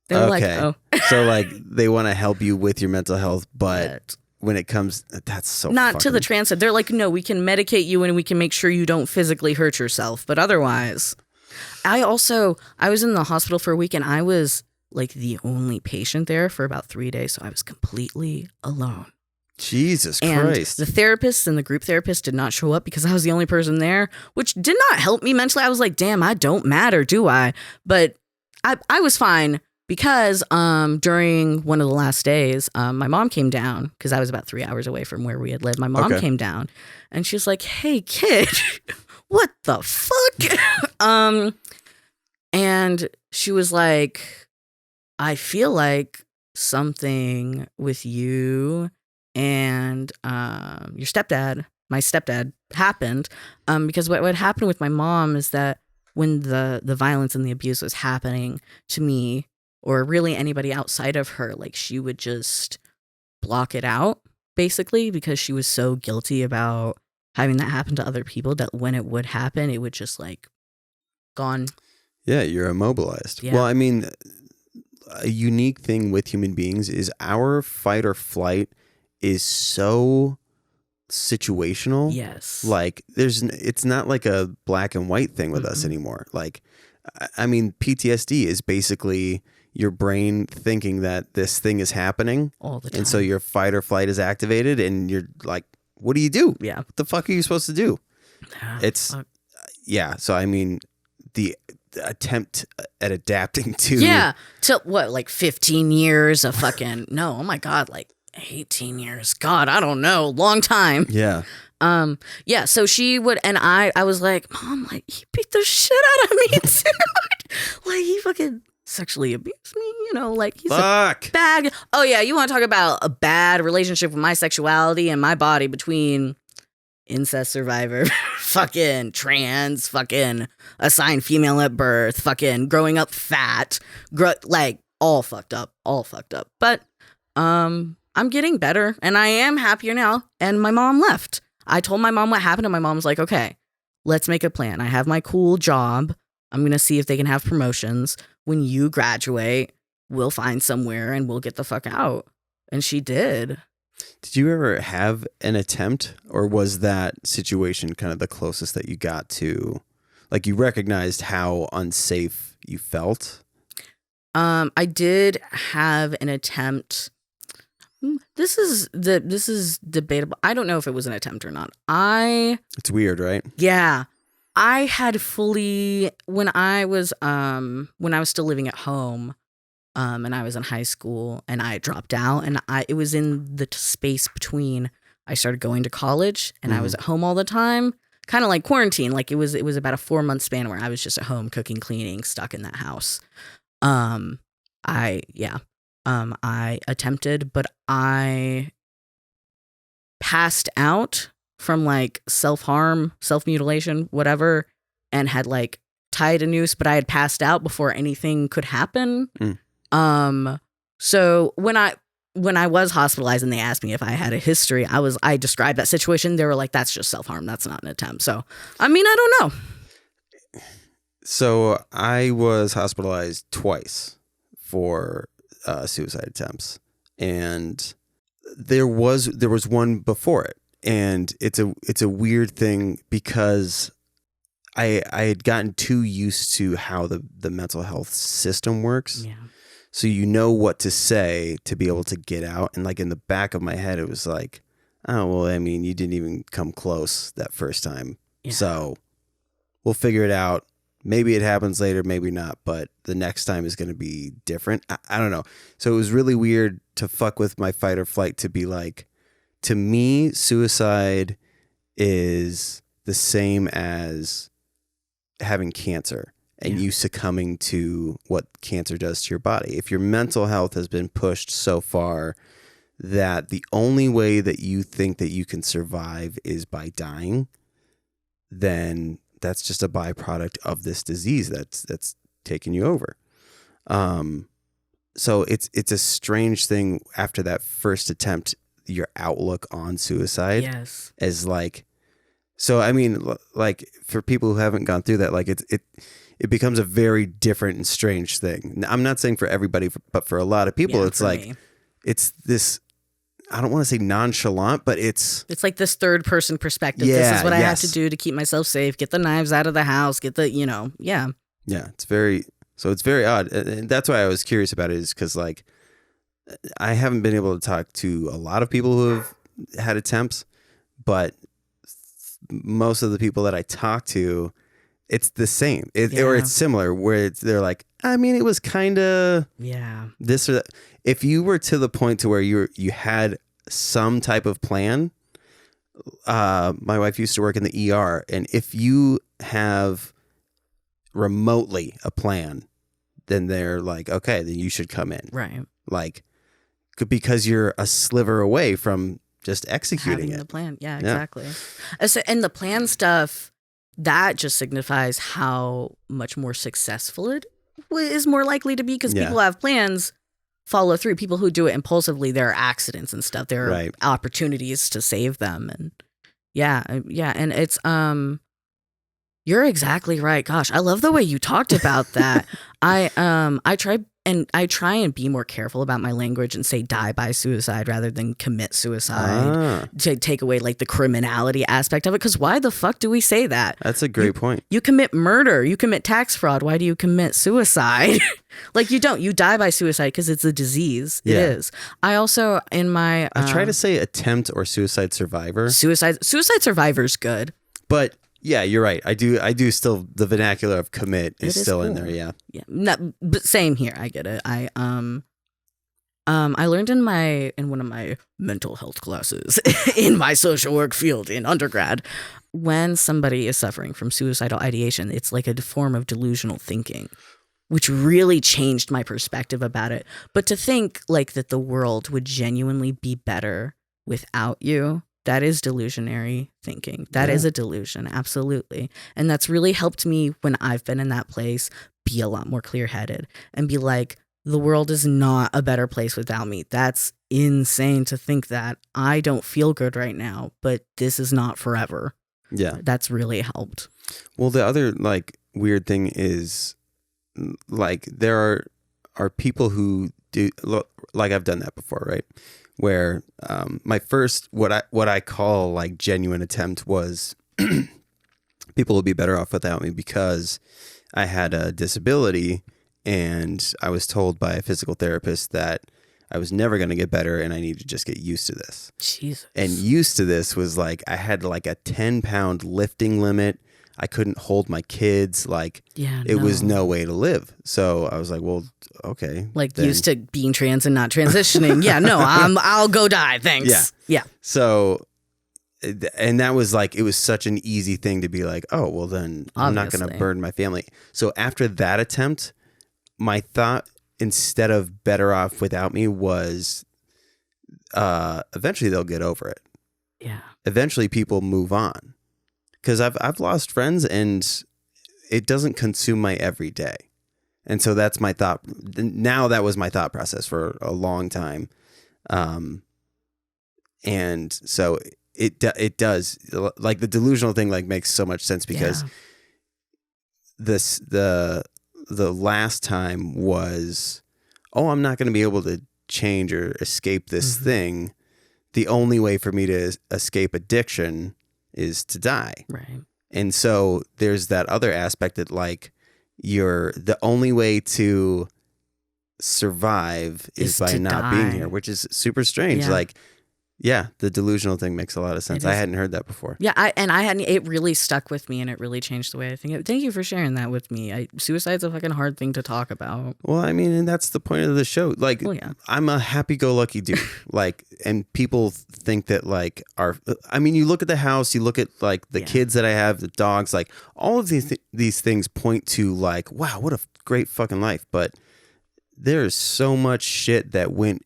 They were like, oh. So like they want to help you with your mental health, but when it comes, that's so not to the trans side. They're like, no, we can medicate you and we can make sure you don't physically hurt yourself. But otherwise, I was in the hospital for a week, and I was like the only patient there for about 3 days. So I was completely alone. Jesus And Christ. the therapist and the group therapist did not show up because I was the only person there, which did not help me mentally. I was like, damn, I don't matter, do I? But I was fine because during one of the last days, my mom came down because I was about 3 hours away from where we had lived. My mom came down, and she was like, hey, kid, what the fuck? And she was like, I feel like something with you and your stepdad, my stepdad, happened. Because what happened with my mom is that when the violence and the abuse was happening to me, or really anybody outside of her, like, she would just block it out, basically, because she was so guilty about having that happen to other people that when it would happen, it would just like gone. Yeah, you're immobilized. Yeah. Well, I mean, a unique thing with human beings is our fight or flight is so situational. Yes. Like it's not like a black and white thing with us anymore. Like, I mean, PTSD is basically your brain thinking that this thing is happening all the time. and so your fight or flight is activated and you're like, what do you do? Yeah. What the fuck are you supposed to do? It's yeah. So I mean, the attempt at adapting to what, like 15 years of fucking no, oh my god, like 18 years, god, I don't know, long time. Yeah. So she would, and I was like, Mom, like, he beat the shit out of me too. Like, he fucking sexually abused me, you know, like, he's a bad. Oh yeah, you want to talk about a bad relationship with my sexuality and my body between incest survivor, fucking trans, fucking assigned female at birth, fucking growing up fat, like all fucked up. But I'm getting better and I am happier now. And my mom left. I told my mom what happened and my mom's like, okay, let's make a plan. I have my cool job. I'm going to see if they can have promotions. When you graduate, we'll find somewhere and we'll get the fuck out. And she did. Did you ever have an attempt, or was that situation kind of the closest that you got to, like, you recognized how unsafe you felt? I did have an attempt. This is debatable. I don't know if it was an attempt or not. It's weird, right? Yeah. I had fully, when I was still living at home, and I was in high school and I dropped out, and it was in the space between I started going to college and I was at home all the time, kind of like quarantine. Like it was about a 4-month span where I was just at home cooking, cleaning, stuck in that house. I attempted, but I passed out from like self-harm, self-mutilation, whatever, and had like tied a noose, but I had passed out before anything could happen. So when I was hospitalized and they asked me if I had a history, I described that situation. They were like, that's just self-harm. That's not an attempt. So, I mean, I don't know. So I was hospitalized twice for suicide attempts, and there was one before it, and it's a weird thing because I had gotten too used to how the mental health system works. Yeah. So you know what to say to be able to get out. And like in the back of my head, it was like, oh, well, I mean, you didn't even come close that first time. Yeah. So we'll figure it out. Maybe it happens later, maybe not. But the next time is going to be different. I don't know. So it was really weird to fuck with my fight or flight, to be like, to me, suicide is the same as having cancer. And you succumbing to what cancer does to your body. If your mental health has been pushed so far that the only way that you think that you can survive is by dying, then that's just a byproduct of this disease that's taken you over. So it's a strange thing after that first attempt, your outlook on suicide is like, so I mean, like for people who haven't gone through that, like it becomes a very different and strange thing. I'm not saying for everybody, but for a lot of people, it's like, me. It's this, I don't want to say nonchalant, but it's like this third person perspective. This is what I have to do to keep myself safe, get the knives out of the house, get the, Yeah, it's very odd. And that's why I was curious about it, is because like, I haven't been able to talk to a lot of people who have had attempts, but most of the people that I talk to, it's the same, or it's similar, where they're like, I mean, it was kind of this or that. If you were to the point to where you had some type of plan, my wife used to work in the ER, and if you have remotely a plan, then they're like, okay, then you should come in, right? Like, because you're a sliver away from just executing the plan. Yeah, exactly. So, and the plan stuff, that just signifies how much more successful it is more likely to be, because people have plans, follow through. People who do it impulsively, there are accidents and stuff. There are opportunities to save them. And and it's you're exactly right. Gosh, I love the way you talked about that. I tried and I try and be more careful about my language and say die by suicide rather than commit suicide to take away like the criminality aspect of it. Because why the fuck do we say that? That's a great point. You commit murder, you commit tax fraud. Why do you commit suicide? Like you don't. You die by suicide because it's a disease. Yeah. It is. I also in my I try to say attempt or suicide survivor. Suicide survivor's good. But yeah, you're right. I do still, the vernacular of commit is still cool. in there. Yeah. Yeah. But same here. I get it. I learned in one of my mental health classes in my social work field in undergrad, when somebody is suffering from suicidal ideation, it's like a form of delusional thinking, which really changed my perspective about it. But to think like that the world would genuinely be better without you, that is delusionary thinking. That is a delusion, absolutely. And that's really helped me when I've been in that place be a lot more clear-headed and be like, the world is not a better place without me. That's insane to think that. I don't feel good right now, but this is not forever. Yeah. That's really helped. Well, the other like weird thing is like there are people who do, like I've done that before, right? Where my first what I call like genuine attempt was people will be better off without me because I had a disability and I was told by a physical therapist that I was never going to get better and I needed to just get used to this. Jesus. And used to this was like I had like a 10-pound lifting limit. I couldn't hold my kids. Like it was no way to live. So I was like, well, okay. Like then. Used to being trans and not transitioning. Yeah, no, I'll go die. Thanks. Yeah. So, and that was like, it was such an easy thing to be like, oh, well then I'm not going to burden my family. So after that attempt, my thought instead of better off without me was eventually they'll get over it. Yeah. Eventually people move on. Because I've lost friends and it doesn't consume my everyday. And so that's my thought. Now that was my thought process for a long time. And so it does, like the delusional thing like makes so much sense because the last time was, oh, I'm not going to be able to change or escape this thing. The only way for me to escape addiction is to die. Right. And so there's that other aspect that like the only way to survive is by not being here, which is super strange. Yeah. Like, yeah, the delusional thing makes a lot of sense. I hadn't heard that before. Yeah, it really stuck with me and it really changed the way I think. Thank you for sharing that with me. Suicide's a fucking hard thing to talk about. Well, I mean, and that's the point of the show. Like, I'm a happy-go-lucky dude. Like, and people think that like you look at the house, you look at like the kids that I have, the dogs, like all of these things point to like, wow, what a great fucking life. But there's so much shit that went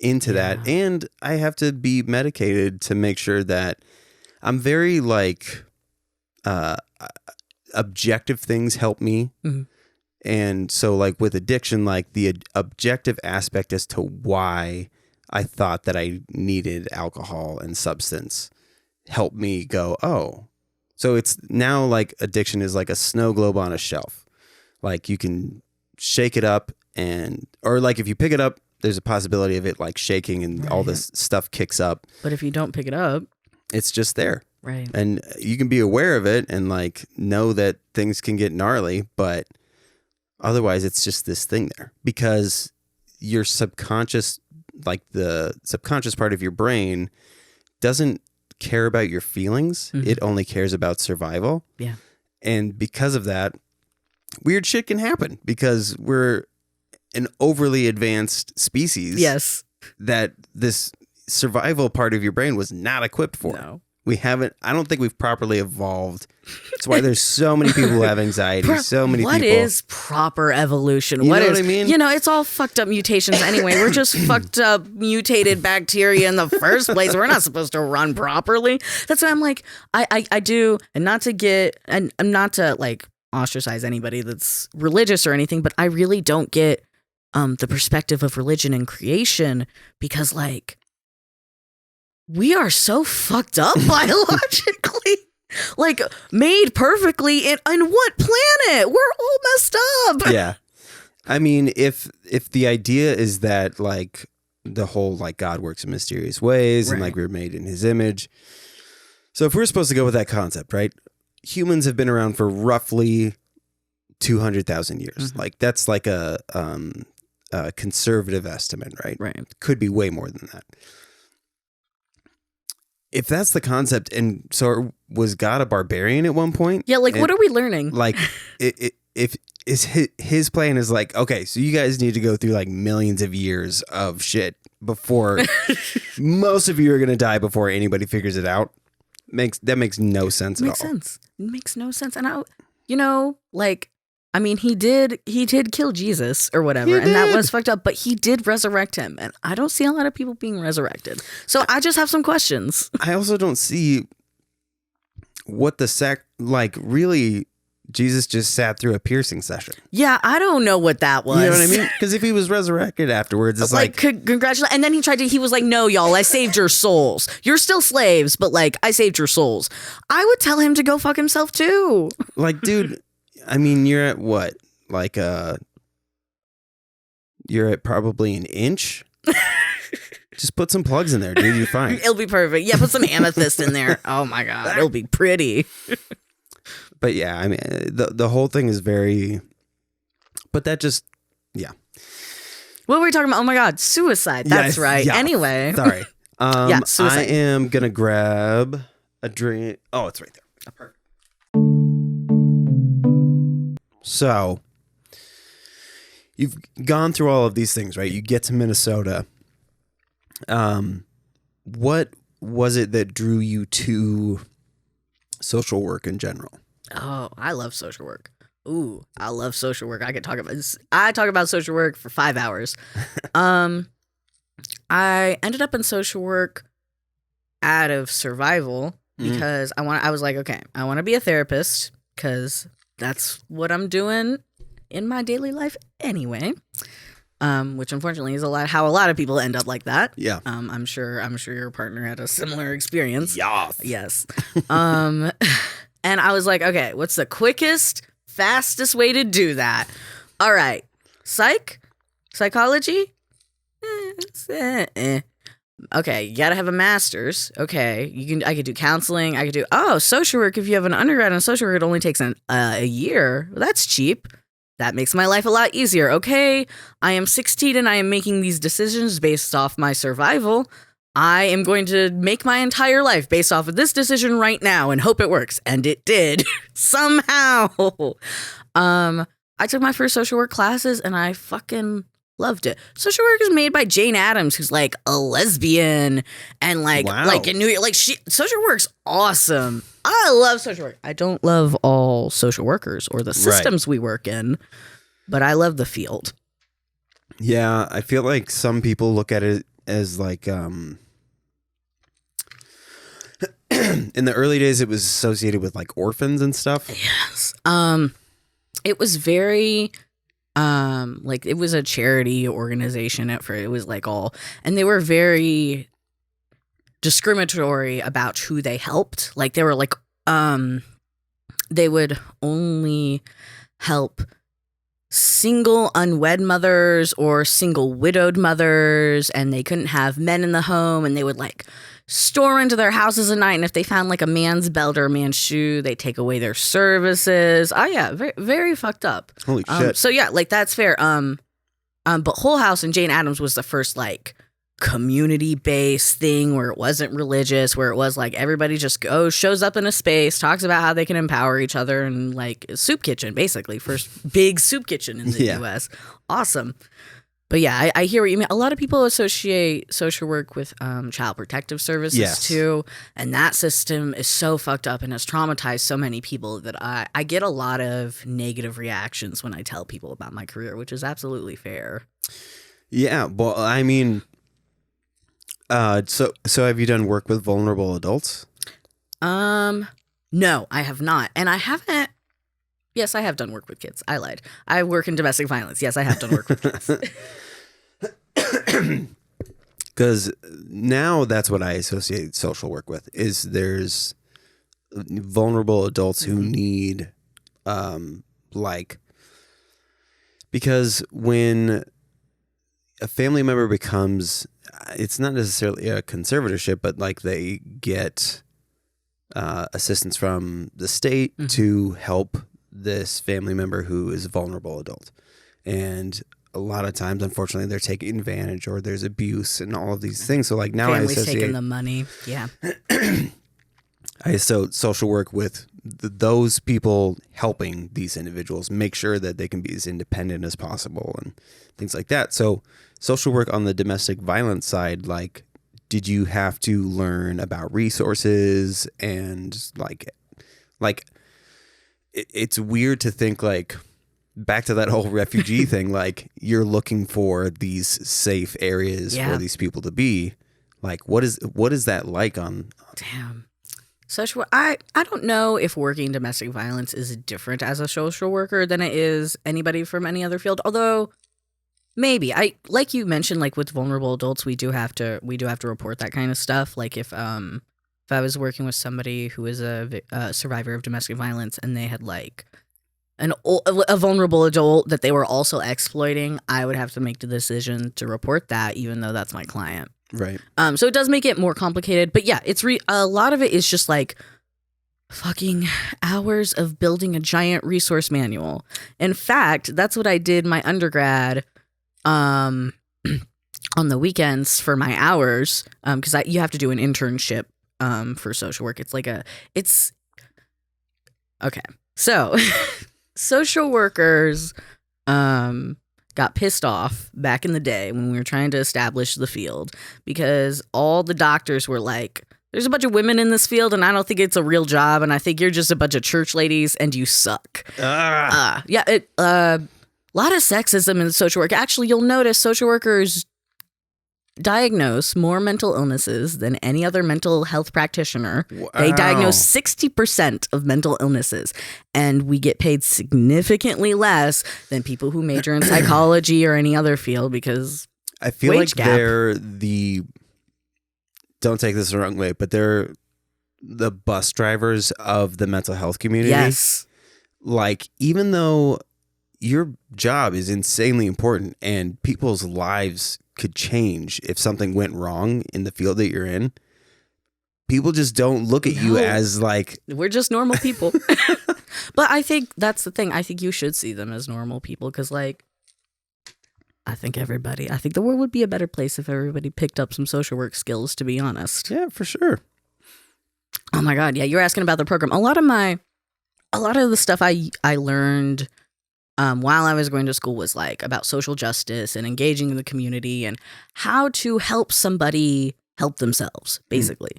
into that, and I have to be medicated to make sure that I'm very like objective things help me. And so like with addiction, like the objective aspect as to why I thought that I needed alcohol and substance helped me go, oh, so it's now like addiction is like a snow globe on a shelf. Like you can shake it up or like if you pick it up, there's a possibility of it like shaking and all this stuff kicks up. But if you don't pick it up, it's just there. Right. And you can be aware of it and like know that things can get gnarly, but otherwise it's just this thing there because your subconscious, like the subconscious part of your brain doesn't care about your feelings. It only cares about survival. Yeah. And because of that, weird shit can happen because we're an overly advanced species. Yes. That this survival part of your brain was not equipped for. No. I don't think we've properly evolved. That's why there's so many people who have anxiety. So many people. What is proper evolution? You know what I mean? You know, it's all fucked up mutations anyway. We're just fucked up mutated bacteria in the first place. We're not supposed to run properly. That's why I'm like, I do, and not to like ostracize anybody that's religious or anything, but I really don't get the perspective of religion and creation because like we are so fucked up biologically, like made perfectly in what planet? We're all messed up. Yeah. I mean, if the idea is that like the whole like God works in mysterious ways and like we're made in his image. So if we're supposed to go with that concept, right? Humans have been around for roughly 200,000 years. Like that's like a conservative estimate, right? Right. Could be way more than that. If that's the concept, and so was God a barbarian at one point? Yeah, like, what are we learning? Like, if his plan is like, okay, so you guys need to go through like millions of years of shit before most of you are gonna die before anybody figures it out. That makes no sense at all. It makes no sense. And like, I mean, he did kill Jesus or whatever, and that was fucked up, but he did resurrect him. And I don't see a lot of people being resurrected. So I just have some questions. I also don't see what like really Jesus just sat through a piercing session. Yeah, I don't know what that was. You know what I mean? Because if he was resurrected afterwards, it's like congratulations. And then he was like, no, y'all, I saved your souls. You're still slaves, but like, I saved your souls. I would tell him to go fuck himself too. Like, dude, I mean, you're at what? Like, you're at probably an inch. Just put some plugs in there, dude. You're fine. It'll be perfect. Yeah, put some amethyst in there. Oh my God, it'll be pretty. But yeah, I mean, the whole thing is very. But that just, yeah. What were we talking about? Oh my God, suicide. That's right. Yeah. Anyway, sorry. Yeah, suicide. I am gonna grab a drink. Oh, it's right there. Perfect. So, you've gone through all of these things, right? You get to Minnesota. What was it that drew you to social work in general? Oh, I love social work. Ooh, I love social work. I talk about social work for 5 hours. I ended up in social work out of survival because I was like, okay, I want to be a therapist because that's what I'm doing in my daily life anyway. Which unfortunately is how a lot of people end up like that. Yeah. I'm sure your partner had a similar experience. Yes. And I was like, okay, what's the quickest, fastest way to do that? All right. Psychology? Okay, you gotta have a master's. Okay, I could do counseling. I could do social work. If you have an undergrad in social work, it only takes a year. Well, that's cheap. That makes my life a lot easier. Okay, I am 16 and I am making these decisions based off my survival. I am going to make my entire life based off of this decision right now and hope it works. And it did somehow. I took my first social work classes and I fucking loved it. Social work is made by Jane Addams, who's like a lesbian and like in New York. Like social work's awesome. I love social work. I don't love all social workers or the systems we work in, but I love the field. Yeah, I feel like some people look at it as like in the early days it was associated with like orphans and stuff. Yes. It was very like it was a charity organization at first. It was like and they were very discriminatory about who they helped. Like they were like they would only help single unwed mothers or single widowed mothers, and they couldn't have men in the home, and they would like storm into their houses at night, and if they found like a man's belt or a man's shoe, they take away their services. Oh yeah, very, very fucked up. Holy shit. So yeah, like that's fair. But Whole House and Jane Addams was the first like community-based thing where it wasn't religious, where it was like everybody just shows up in a space, talks about how they can empower each other, and like soup kitchen, basically. First big soup kitchen in the US. Awesome. But yeah, I hear what you mean. A lot of people associate social work with child protective services too. And that system is so fucked up and has traumatized so many people that I get a lot of negative reactions when I tell people about my career, which is absolutely fair. Yeah, well, I mean, so have you done work with vulnerable adults? No, I have not. And I haven't. Yes, I have done work with kids. I lied. I work in domestic violence. Yes, I have done work with kids. Because now that's what I associate social work with, is there's vulnerable adults who need like Because when a family member becomes, it's not necessarily a conservatorship, but like they get assistance from the state to help this family member who is a vulnerable adult. And a lot of times, unfortunately, they're taking advantage or there's abuse and all of these things. So like now Family's I associate taking the money. Yeah. I associate social work with those people helping these individuals make sure that they can be as independent as possible and things like that. So social work on the domestic violence side, like, did you have to learn about resources and it's weird to think like back to that whole refugee thing, like you're looking for these safe areas for these people to be. Like, what is that like on? Damn. Social. I don't know if working domestic violence is different as a social worker than it is anybody from any other field. Although maybe like you mentioned, like with vulnerable adults, we do have to report that kind of stuff. Like if I was working with somebody who is a survivor of domestic violence and they had like a vulnerable adult that they were also exploiting, I would have to make the decision to report that, even though that's my client. Right. So it does make it more complicated, but yeah, it's a lot of it is just like fucking hours of building a giant resource manual. In fact, that's what I did my undergrad, on the weekends for my hours, because you have to do an internship, for social work. It's okay. So social workers, got pissed off back in the day when we were trying to establish the field because all the doctors were like, there's a bunch of women in this field and I don't think it's a real job and I think you're just a bunch of church ladies and you suck. A lot of sexism in social work. Actually, you'll notice social workers diagnose more mental illnesses than any other mental health practitioner. Wow. They diagnose 60% of mental illnesses, and we get paid significantly less than people who major in psychology or any other field because I feel like they're don't take this the wrong way, but they're the bus drivers of the mental health community. Yes. Like, even though your job is insanely important and people's lives could change if something went wrong in the field that you're in, people just don't look at you as like, we're just normal people. But I think that's the thing. I think you should see them as normal people because, like, I think the world would be a better place if everybody picked up some social work skills, to be honest. Yeah, for sure. Oh my God. Yeah. You're asking about the program. A lot of the stuff I learned while I was going to school was like about social justice and engaging in the community and how to help somebody help themselves, basically.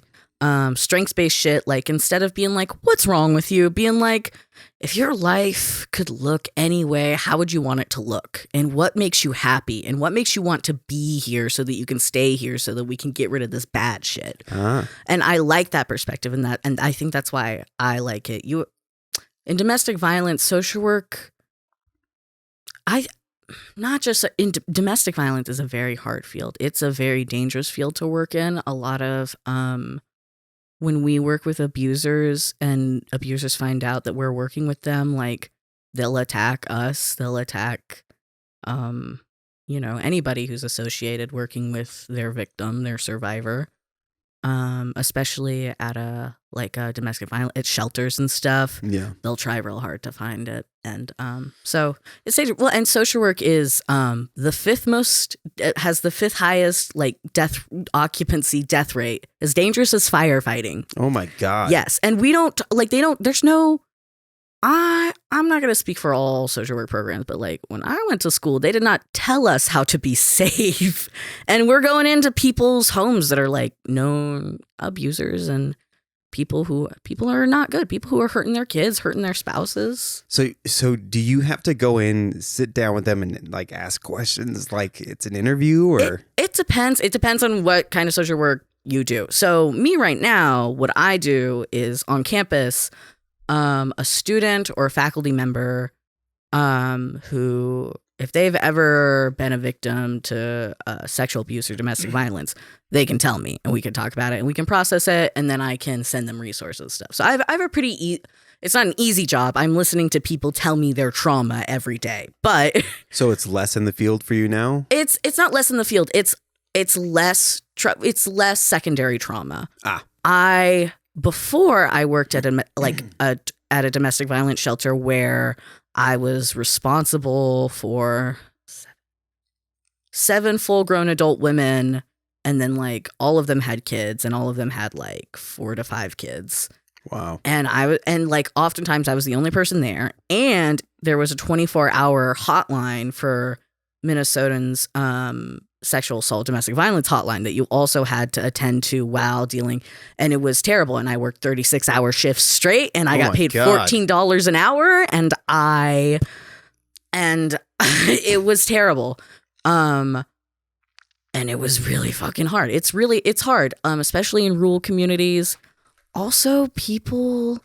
Strengths-based shit, like instead of being like, what's wrong with you? Being like, if your life could look any way, how would you want it to look? And what makes you happy? And what makes you want to be here so that you can stay here so that we can get rid of this bad shit? And I like that perspective and I think that's why I like it. In domestic violence, social work, domestic violence is a very hard field. It's a very dangerous field to work in. A lot of when we work with abusers and abusers find out that we're working with them, like they'll attack us. They'll attack, anybody who's associated working with their victim, their survivor. Especially at a domestic violence, at shelters and stuff. Yeah, they'll try real hard to find it, and so it's dangerous. Well, and social work is the fifth most. It has the fifth highest death rate, as dangerous as firefighting. Oh my God! Yes, and we don't they don't. There's no. I'm not going to speak for all social work programs, but when I went to school, they did not tell us how to be safe. And we're going into people's homes that are known abusers and people who are not good, people who are hurting their kids, hurting their spouses. So do you have to go in, sit down with them and ask questions like it's an interview or? It depends. It depends on what kind of social work you do. So me right now, what I do is on campus, a student or a faculty member who, if they've ever been a victim to sexual abuse or domestic violence, they can tell me and we can talk about it and we can process it and then I can send them resources and stuff. So I have a pretty it's not an easy job. I'm listening to people tell me their trauma every day. But So it's less in the field for you now? it's not less in the field. It's less secondary trauma. Before I worked at a domestic violence shelter where I was responsible for 7 full-grown adult women, and then like all of them had kids, and all of them had like 4 to 5 kids. Wow. And oftentimes I was the only person there, and there was a 24-hour hotline for Minnesotans, sexual assault, domestic violence hotline that you also had to attend to while dealing. And it was terrible. And I worked 36-hour shifts straight, and I got paid $14 an hour. And it was terrible. And it was really fucking hard. It's hard, especially in rural communities. Also, people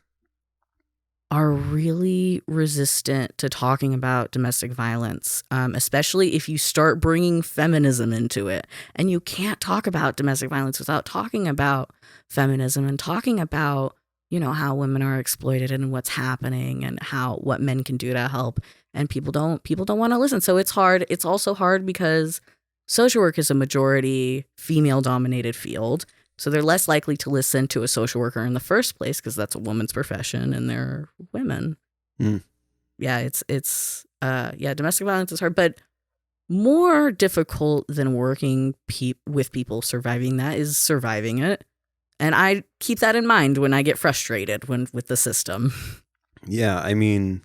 are really resistant to talking about domestic violence, especially if you start bringing feminism into it. And you can't talk about domestic violence without talking about feminism and talking about, how women are exploited and what's happening and what men can do to help. And people don't want to listen. So it's hard. It's also hard because social work is a majority female-dominated field. So they're less likely to listen to a social worker in the first place because that's a woman's profession and they're women. Mm. Yeah, domestic violence is hard, but more difficult than working with people surviving that is surviving it. And I keep that in mind when I get frustrated with the system. Yeah, I mean,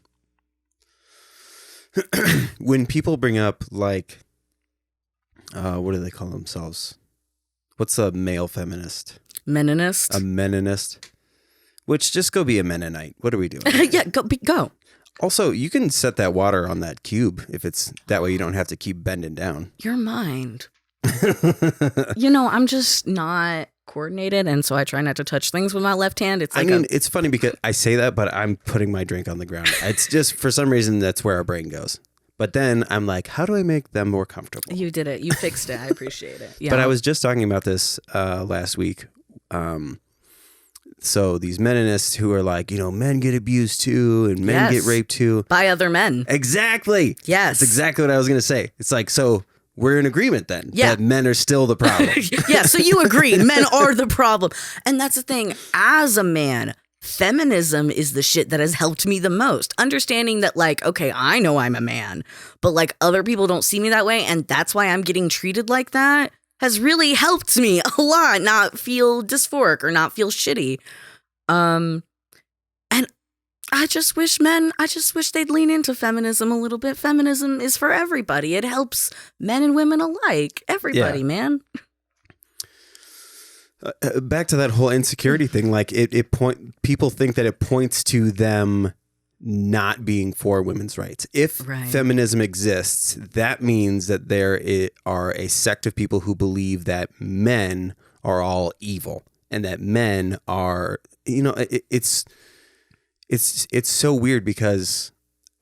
when people bring up like, what do they call themselves? What's a male feminist? Meninist. A Meninist. Which, just go be a Mennonite. What are we doing? Yeah, go. Also, you can set that water on that cube if it's that way you don't have to keep bending down. Your mind. I'm just not coordinated, and so I try not to touch things with my left hand. It's funny because I say that, but I'm putting my drink on the ground. It's just, for some reason, that's where our brain goes. But then I'm like, how do I make them more comfortable? You did it. You fixed it. I appreciate it. Yeah. But I was just talking about this last week. So these Meninists who are like, men get abused too and men get raped too. By other men. Exactly. Yes. That's exactly what I was going to say. It's like, so we're in agreement then that men are still the problem. Yeah, so you agree. Men are the problem. And that's the thing. As a man, feminism is the shit that has helped me the most. Understanding that, like, okay, I know I'm a man, but like other people don't see me that way, and that's why I'm getting treated like that has really helped me a lot not feel dysphoric or not feel shitty. And I just wish they'd lean into feminism a little bit. Feminism is for everybody. It helps men and women alike. Everybody, man. Back to that whole insecurity thing, like people think that it points to them not being for women's rights. If feminism exists, that means that there are a sect of people who believe that men are all evil and that men are, it's so weird because,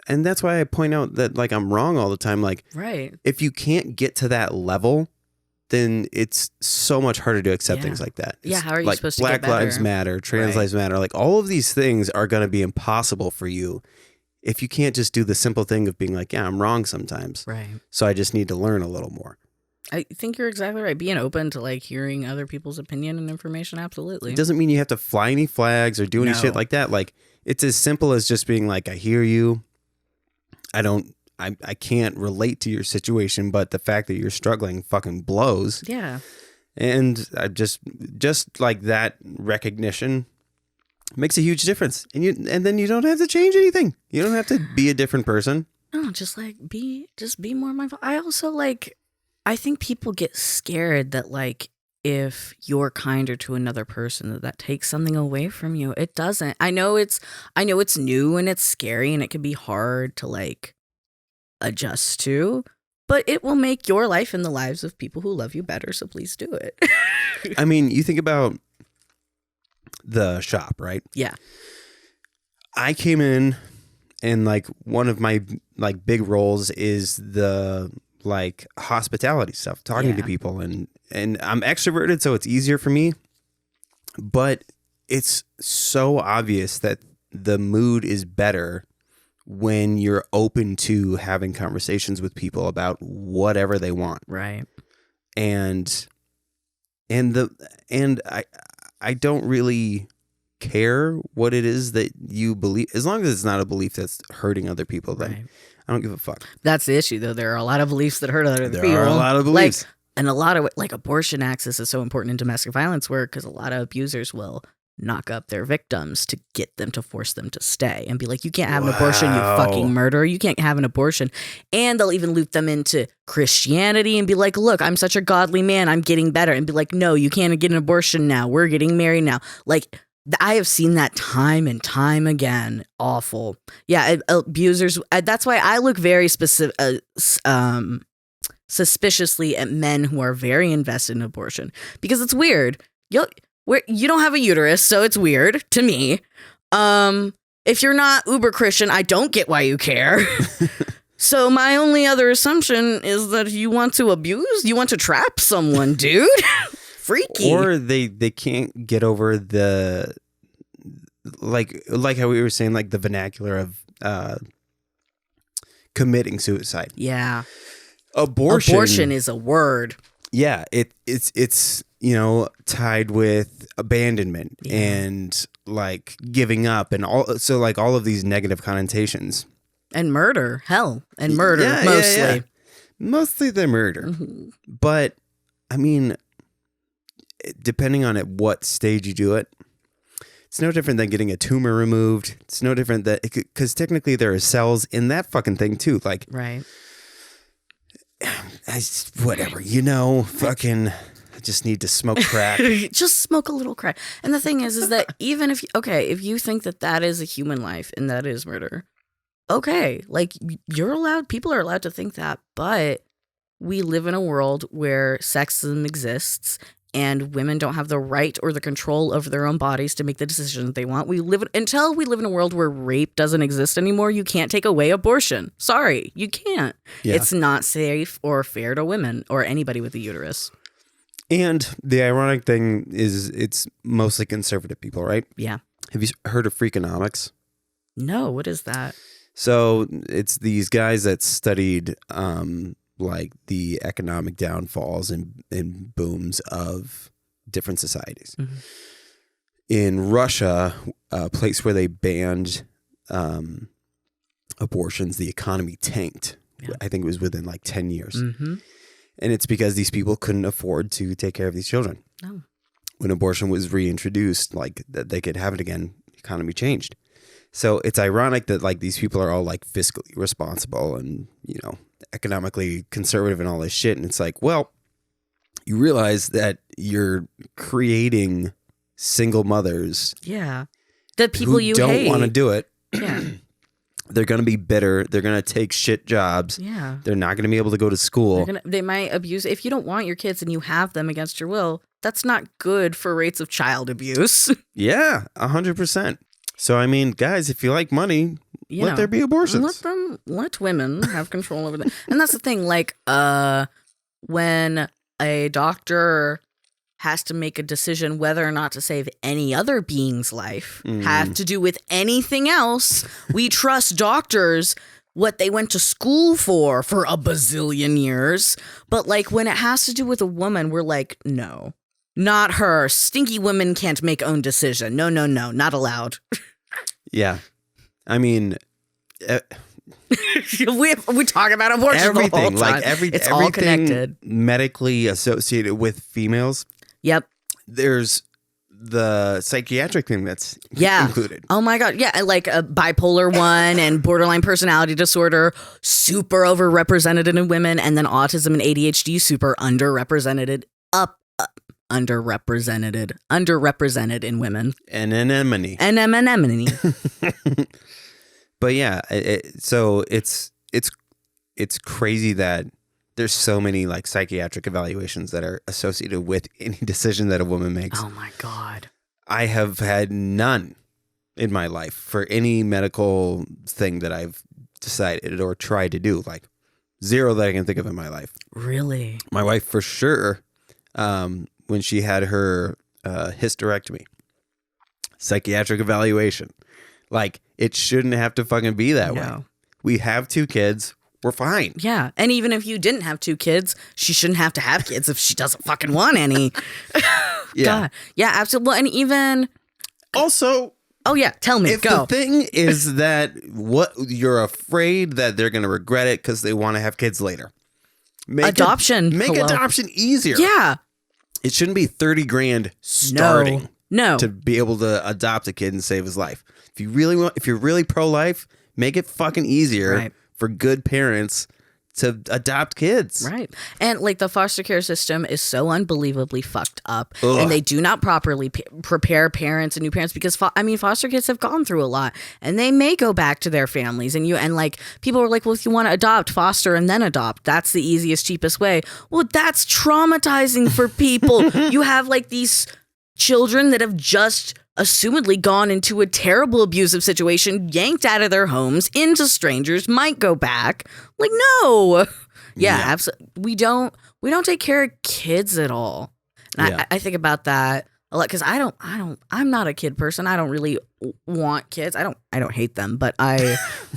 and that's why I point out that like I'm wrong all the time. Like, if you can't get to that level, then it's so much harder to accept things like that. Yeah, how are you supposed to Black get better? Lives Matter, Trans Lives Matter, like all of these things are going to be impossible for you if you can't just do the simple thing of being like, yeah, I'm wrong sometimes. Right. So I just need to learn a little more. I think you're exactly right. Being open to like hearing other people's opinion and information, absolutely. It doesn't mean you have to fly any flags or do any shit like that. Like, it's as simple as just being like, I hear you. I can't relate to your situation, but the fact that you're struggling fucking blows. Yeah. And I just like that recognition makes a huge difference. And then you don't have to change anything. You don't have to be a different person. No, just be more mindful. I also I think people get scared that like if you're kinder to another person that takes something away from you. It doesn't. I know it's new and it's scary and it can be hard to like adjust to, but it will make your life and the lives of people who love you better, so please do it. I mean, you think about the shop, right? Yeah. I came in and like one of my like big roles is the like hospitality stuff, talking to people, and I'm extroverted, so it's easier for me, but it's so obvious that the mood is better when you're open to having conversations with people about whatever they want. Right. And I don't really care what it is that you believe, as long as it's not a belief that's hurting other people. Then Right. I don't give a fuck. That's the issue, though. There are a lot of beliefs that hurt other people. There are a lot of beliefs. And a lot of, like, abortion access is so important in domestic violence work because a lot of abusers will knock up their victims to get them to force them to stay and be like, you can't have an abortion, you fucking murderer. You can't have an abortion. And they'll even loop them into Christianity and be like, look, I'm such a godly man. I'm getting better. And be like, no, you can't get an abortion now. We're getting married now. Like, I have seen that time and time again. Awful. Yeah, abusers. That's why I look very suspiciously at men who are very invested in abortion, because it's weird. You don't have a uterus, so it's weird to me. If you're not uber Christian, I don't get why you care. So my only other assumption is that you want to abuse, you want to trap someone, dude. Freaky. Or they can't get over the like how we were saying, like the vernacular of committing suicide. Yeah. Abortion is a word. Yeah, it's tied with abandonment and like giving up and all, so like all of these negative connotations. And murder, mostly. Yeah. Mostly the murder. Mm-hmm. But I mean, depending on at what stage you do it, it's no different than getting a tumor removed. It's no different that, because technically there are cells in that fucking thing too. Like, right. Whatever, fucking, I just need to smoke crack. Just smoke a little crack. And the thing is that even if you think that is a human life and that is murder, okay, like people are allowed to think that, but we live in a world where sexism exists and women don't have the right or the control over their own bodies to make the decisions that they want. Until we live in a world where rape doesn't exist anymore, you can't take away abortion. Sorry, you can't. Yeah. It's not safe or fair to women or anybody with a uterus. And the ironic thing is it's mostly conservative people, right? Yeah. Have you heard of Freakonomics? No, what is that? So it's these guys that studied like the economic downfalls and booms of different societies. Mm-hmm. In Russia, a place where they banned abortions, the economy tanked. Yeah. I think it was within like 10 years. Mm-hmm. And it's because these people couldn't afford to take care of these children. No. When abortion was reintroduced, like that they could have it again, the economy changed. So it's ironic that like these people are all like fiscally responsible and, economically conservative and all this shit. And it's like, well, you realize that you're creating single mothers. Yeah. The people you don't hate. want to do it. Yeah. They're going to be bitter. They're going to take shit jobs. Yeah. They're not going to be able to go to school. They might abuse. If you don't want your kids and you have them against your will, that's not good for rates of child abuse. Yeah, 100%. So, I mean, guys, if you like money, let there be abortions. Let women have control over that. And that's the thing, like, when a doctor has to make a decision whether or not to save any other being's life, have to do with anything else, we trust doctors what they went to school for a bazillion years. But, like, when it has to do with a woman, we're like, no, not her. Stinky women can't make own decision. No, not allowed. Yeah. I mean, we talk about abortion everything, the whole time. Like it's everything all connected. Medically associated with females. Yep. There's the psychiatric thing that's included. Oh my God. Yeah. Like a bipolar 1 and borderline personality disorder, super overrepresented in women. And then autism and ADHD, super underrepresented underrepresented in women. And anemone. But yeah, so it's crazy that there's so many like psychiatric evaluations that are associated with any decision that a woman makes. Oh my God. I have had none in my life for any medical thing that I've decided or tried to do. Like 0 that I can think of in my life. Really? My wife for sure. When she had her hysterectomy, psychiatric evaluation, Like, it shouldn't have to fucking be that way. No. We have 2 kids. We're fine. Yeah. And even if you didn't have 2 kids, she shouldn't have to have kids if she doesn't fucking want any. Yeah. God. Yeah, absolutely. And even... Also... Oh, yeah. Tell me. If Go. the thing is that what you're afraid that they're going to regret it because they want to have kids later. Make Adoption. Make adoption easier. Yeah. It shouldn't be $30,000 starting. No. To be able to adopt a kid and save his life. If you're really pro-life, make it fucking easier for good parents to adopt kids. Right. And like the foster care system is so unbelievably fucked up. Ugh. And they do not properly prepare parents and new parents because foster kids have gone through a lot and they may go back to their families and like people are like, well, if you want to adopt, foster and then adopt, that's the easiest, cheapest way. Well, that's traumatizing for people. You have like these children that have just assumedly gone into a terrible abusive situation, yanked out of their homes into strangers, might go back. Like, no. Yeah. Absolutely. We don't take care of kids at all. And I think about that a lot because I'm not a kid person. I don't really want kids. I don't hate them, but I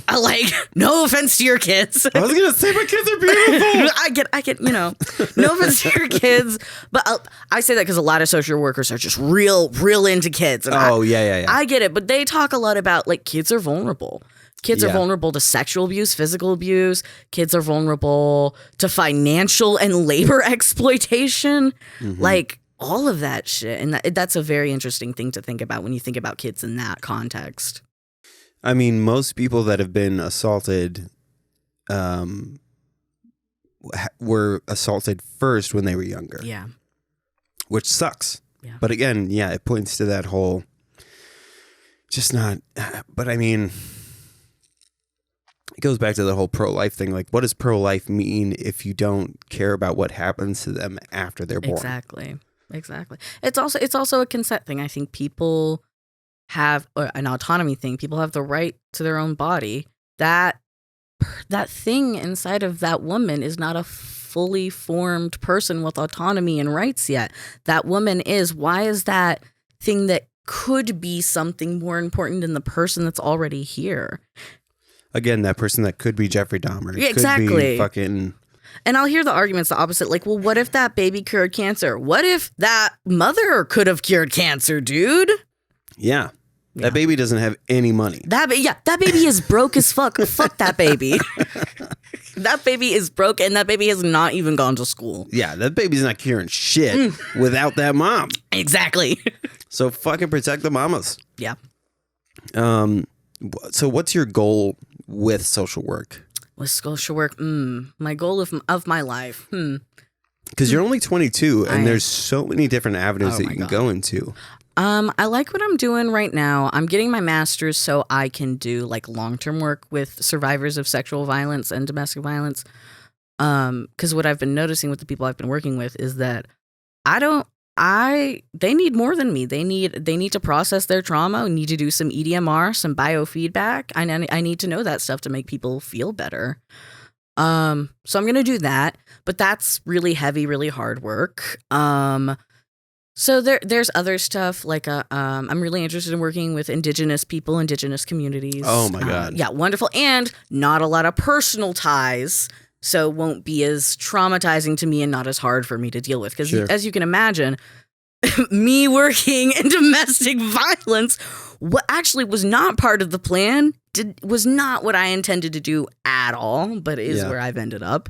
like, no offense to your kids. I was going to say my kids are beautiful. I get, no offense to your kids, but I say that because a lot of social workers are just real into kids. And yeah. I get it, but they talk a lot about like kids are vulnerable. Kids are vulnerable to sexual abuse, physical abuse. Kids are vulnerable to financial and labor exploitation. Mm-hmm. Like all of that shit. And that's a very interesting thing to think about when you think about kids in that context. I mean, most people that have been assaulted were assaulted first when they were younger. Yeah. Which sucks. Yeah. But again, it points to that whole just not, but I mean, it goes back to the whole pro-life thing. Like, what does pro-life mean if you don't care about what happens to them after they're born? Exactly. It's also a consent thing. I think people have an autonomy thing. People have the right to their own body. That thing inside of that woman is not a fully formed person with autonomy and rights yet. That woman is. Why is that thing that could be something more important than the person that's already here? Again, that person that could be Jeffrey Dahmer. Exactly. Could be fucking... And I'll hear the arguments the opposite. Like, well, what if that baby cured cancer? What if that mother could have cured cancer, dude? Yeah. That baby doesn't have any money. That baby is broke as fuck. Fuck that baby. That baby is broke, and that baby has not even gone to school. Yeah, that baby's not curing shit without that mom. Exactly. So fucking protect the mamas. Yeah. So what's your goal with social work? With social work, my goal of my life. Because you're only 22, and there's so many different avenues that you can go into. I like what I'm doing right now. I'm getting my master's so I can do like long-term work with survivors of sexual violence and domestic violence. Because what I've been noticing with the people I've been working with is that they need more than me. They need to process their trauma. We need to do some EDMR, some biofeedback. I need to know that stuff to make people feel better. So I'm going to do that, but that's really heavy, really hard work. So there's other stuff like I'm really interested in working with indigenous people, indigenous communities. Oh my God. Yeah, wonderful. And not a lot of personal ties. So it won't be as traumatizing to me and not as hard for me to deal with. Because as you can imagine, me working in domestic violence, what actually was not part of the plan, was not what I intended to do at all, but is where I've ended up.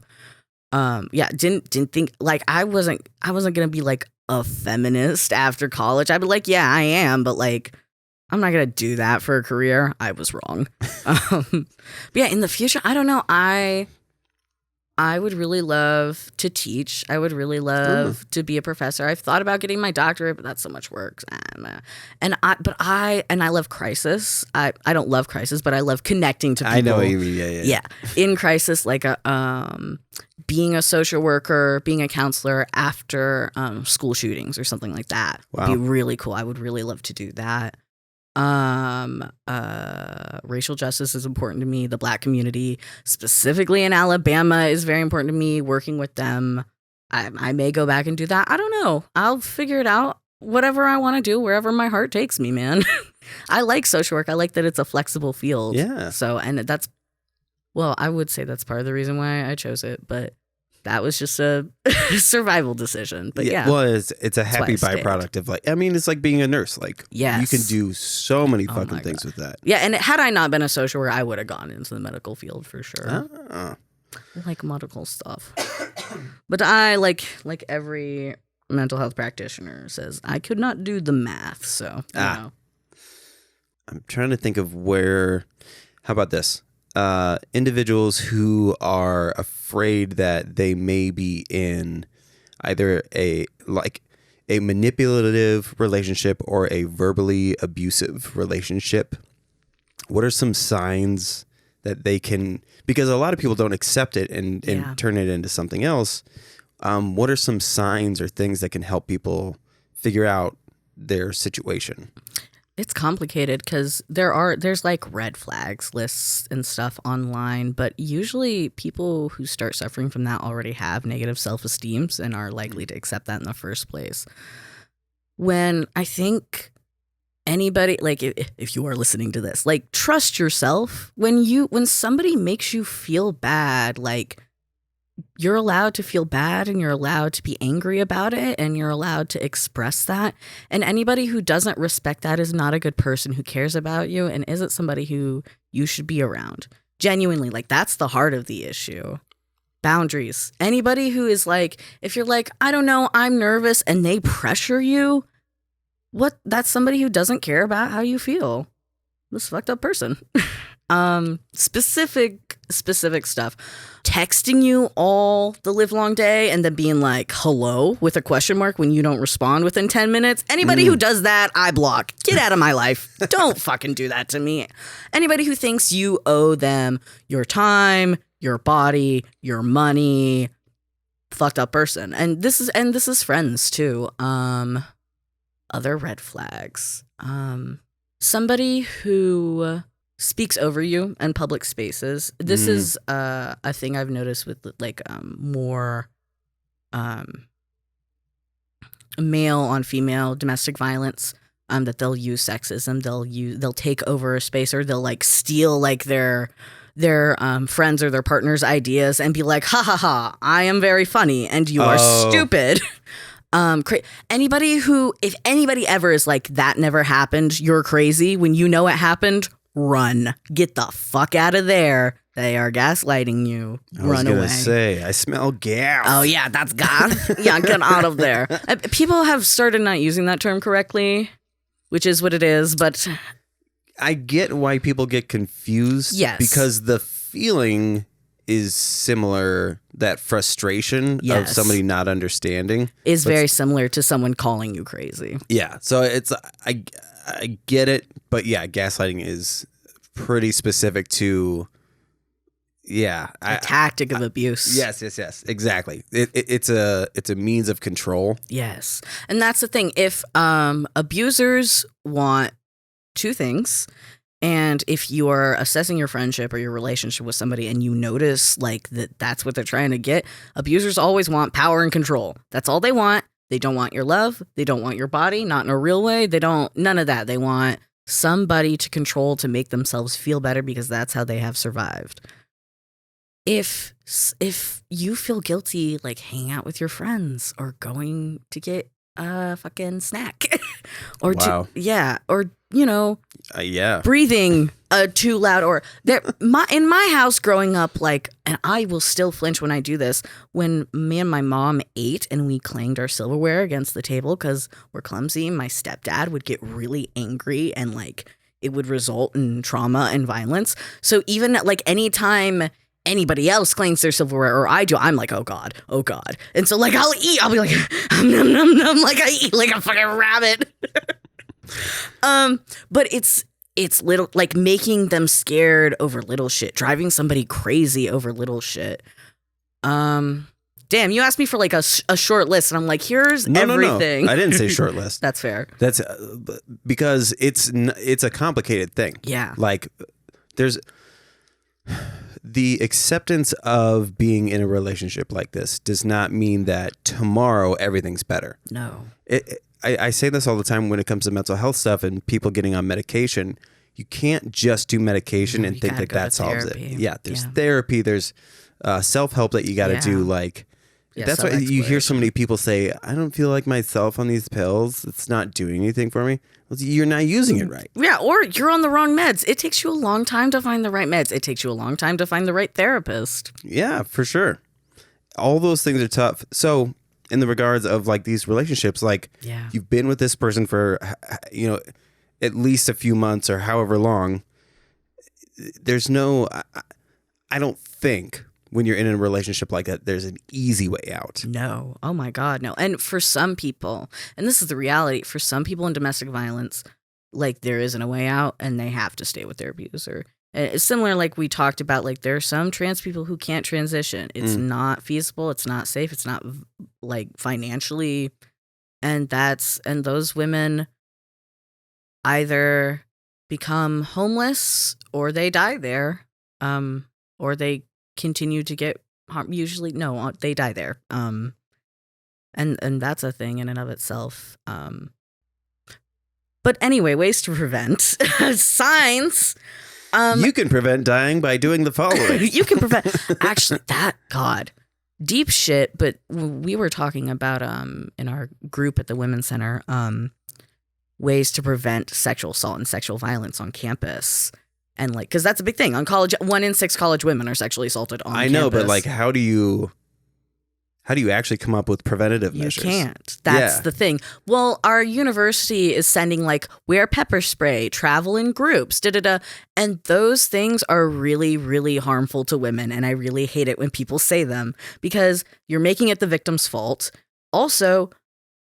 Didn't think like I wasn't gonna be like a feminist after college. I'd be like, yeah, I am, but like I'm not gonna do that for a career. I was wrong. But yeah, in the future, I don't know. I would really love to teach. I would really love to be a professor. I've thought about getting my doctorate, but that's so much work. And I love crisis. I don't love crisis, but I love connecting to people. I know what you mean. Yeah. In crisis, like being a social worker, being a counselor after school shootings or something like that would be really cool. I would really love to do that. Racial justice is important to me. The Black community, specifically in Alabama, is very important to me. Working with them, I may go back and do that. I don't know. I'll figure it out whatever I want to do, wherever my heart takes me, man. I like social work. I like that it's a flexible field. Yeah. So, and that's, well, I would say that's part of the reason why I chose it, but that was just a survival decision. But yeah. Well, it's a happy byproduct of like, I mean, it's like being a nurse. Like, yes. you can do so many fucking things with that. Yeah. And had I not been a social worker, I would have gone into the medical field for sure. Ah. Like medical stuff. But I, like every mental health practitioner says, I could not do the math. So, you know. I'm trying to think of how about this? Individuals who are afraid that they may be in either a manipulative relationship or a verbally abusive relationship. What are some signs that they can, because a lot of people don't accept it and turn it into something else. What are some signs or things that can help people figure out their situation? It's complicated because there's like red flags lists and stuff online, but usually people who start suffering from that already have negative self-esteem and are likely to accept that in the first place. When I think anybody, like if you are listening to this, like trust yourself. When somebody makes you feel bad, like you're allowed to feel bad and you're allowed to be angry about it and you're allowed to express that. And anybody who doesn't respect that is not a good person who cares about you and isn't somebody who you should be around. Genuinely, like that's the heart of the issue. Boundaries. Anybody who is like, if you're like, I don't know, I'm nervous and they pressure you, that's somebody who doesn't care about how you feel. This fucked up person. Specific stuff. Texting you all the livelong day and then being like, hello, with a question mark when you don't respond within 10 minutes. Anybody who does that, I block. Get out of my life. Don't fucking do that to me. Anybody who thinks you owe them your time, your body, your money, fucked up person. And this is friends too. Other red flags. Somebody who speaks over you in public spaces. This is a thing I've noticed with like more male on female domestic violence. That they'll use sexism. They'll take over a space, or they'll like steal like their friends or their partner's ideas and be like, ha ha ha, I am very funny and you are stupid. Anybody who, if anybody ever is like, that never happened, you're crazy, when you know it happened, run. Get the fuck out of there. They are gaslighting you. Run away. I was going to say, I smell gas. Oh, yeah, that's gas. Yeah, get out of there. People have started not using that term correctly, which is what it is, but I get why people get confused. Yes. Because the feeling is similar. That frustration of somebody not understanding is very similar to someone calling you crazy. Yeah. So it's, I get it, but yeah, gaslighting is pretty specific to, a tactic of abuse. Yes, exactly. It's a means of control. Yes, and that's the thing. If abusers want two things, and if you are assessing your friendship or your relationship with somebody and you notice like that's what they're trying to get, abusers always want power and control. That's all they want. They don't want your love. They don't want your body, not in a real way. They don't, none of that. They want somebody to control to make themselves feel better because that's how they have survived. If you feel guilty, like hanging out with your friends or going to get a fucking snack or breathing too loud, or in my house growing up, like, and I will still flinch when I do this, when me and my mom ate and we clanged our silverware against the table because we're clumsy, my stepdad would get really angry and like it would result in trauma and violence. So even like anytime anybody else clangs their silverware or I do, I'm like, oh God. And so like I'll be like, nom, nom, nom, like I eat like a fucking rabbit. But it's little, like making them scared over little shit, driving somebody crazy over little shit. Damn, you asked me for like a short list and I'm like, here's everything. No. I didn't say short list. That's fair. That's because it's a complicated thing. Yeah. Like there's the acceptance of being in a relationship like this does not mean that tomorrow everything's better. No. I say this all the time when it comes to mental health stuff and people getting on medication. You can't just do medication and think that solves it. Yeah, there's therapy, there's self-help that you got to do. Like, that's why you hear so many people say, I don't feel like myself on these pills. It's not doing anything for me. Well, you're not using it right. Yeah, or you're on the wrong meds. It takes you a long time to find the right meds. It takes you a long time to find the right therapist. Yeah, for sure. All those things are tough. So in the regards of like these relationships, like you've been with this person for, at least a few months or however long. There's no, I don't think when you're in a relationship like that, there's an easy way out. No. Oh my God, no. And for some people, and this is the reality, for some people in domestic violence, like there isn't a way out and they have to stay with their abuser. It's similar, like we talked about, like there are some trans people who can't transition. It's not feasible. It's not safe. It's not like financially. And those women either become homeless or they die there, or they continue to get harmed. Usually, no, they die there. And that's a thing in and of itself. But anyway, ways to prevent. Signs. You can prevent dying by doing the following. You can prevent. Actually, God, deep shit. But we were talking about in our group at the Women's Center ways to prevent sexual assault and sexual violence on campus. And like, because that's a big thing on college. 1 in 6 college women are sexually assaulted on campus. I know, but like, how do you actually come up with preventative measures? You can't. That's the thing. Well, our university is sending like wear pepper spray, travel in groups, and those things are really, really harmful to women. And I really hate it when people say them because you're making it the victim's fault. Also,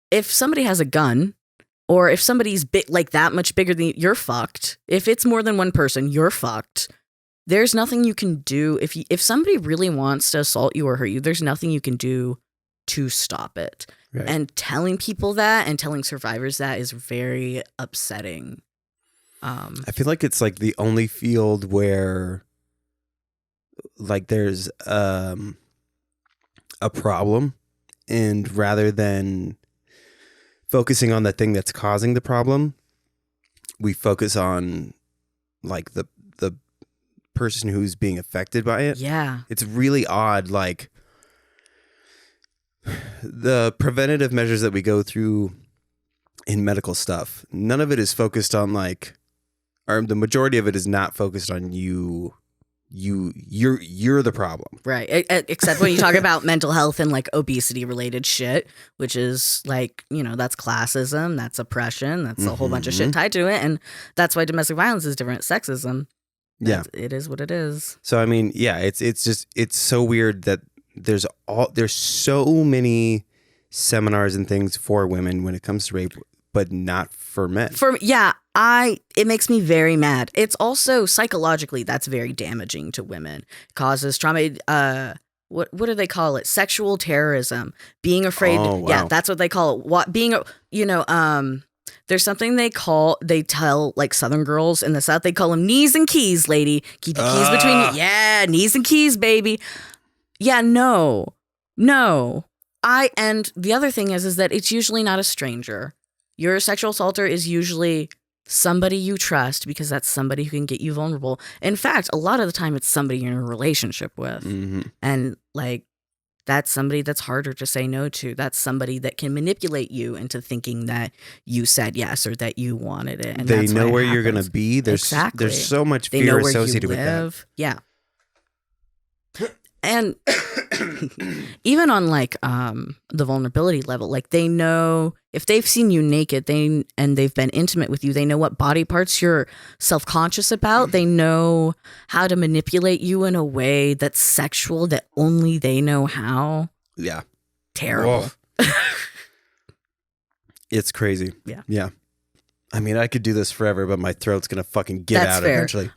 if somebody has a gun, or if somebody's like that much bigger than you, you're fucked. If it's more than one person, you're fucked. There's nothing you can do. If somebody really wants to assault you or hurt you, there's nothing you can do to stop it. Right. And telling people that and telling survivors that is very upsetting. I feel like it's like the only field where like there's a problem, and rather than focusing on the thing that's causing the problem, we focus on like the person who's being affected by it. Yeah. It's really odd. Like the preventative measures that we go through in medical stuff, none of it is focused on like, or the majority of it is not focused on you're the problem. Right. Except when you talk about mental health and like obesity related shit, which is like, that's classism, that's oppression, that's a whole bunch of shit tied to it. And that's why domestic violence is different. Sexism. It is what it is. So, I mean, it's so weird that there's so many seminars and things for women when it comes to rape, but not for men. It makes me very mad. It's also psychologically that's very damaging to women. It causes trauma. What do they call it? Sexual terrorism. Being afraid. Oh, wow. Yeah, that's what they call it. There's something they tell like Southern girls in the South. They call them knees and keys, lady. Keep the keys between you. Yeah, knees and keys, baby. Yeah, no. And the other thing is that it's usually not a stranger. Your sexual assaulter is usually somebody you trust because that's somebody who can get you vulnerable. In fact, a lot of the time it's somebody you're in a relationship with. Mm-hmm. And like, that's somebody that's harder to say no to. That's somebody that can manipulate you into thinking that you said yes or that you wanted it. And they know where you're going to be. There's so much fear associated with that. Yeah. And even on like the vulnerability level, like they know if they've seen you naked, and they've been intimate with you, they know what body parts you're self-conscious about. They know how to manipulate you in a way that's sexual that only they know how. Yeah. Terrible. It's crazy. Yeah. Yeah. I mean, I could do this forever, but my throat's going to fucking give out eventually.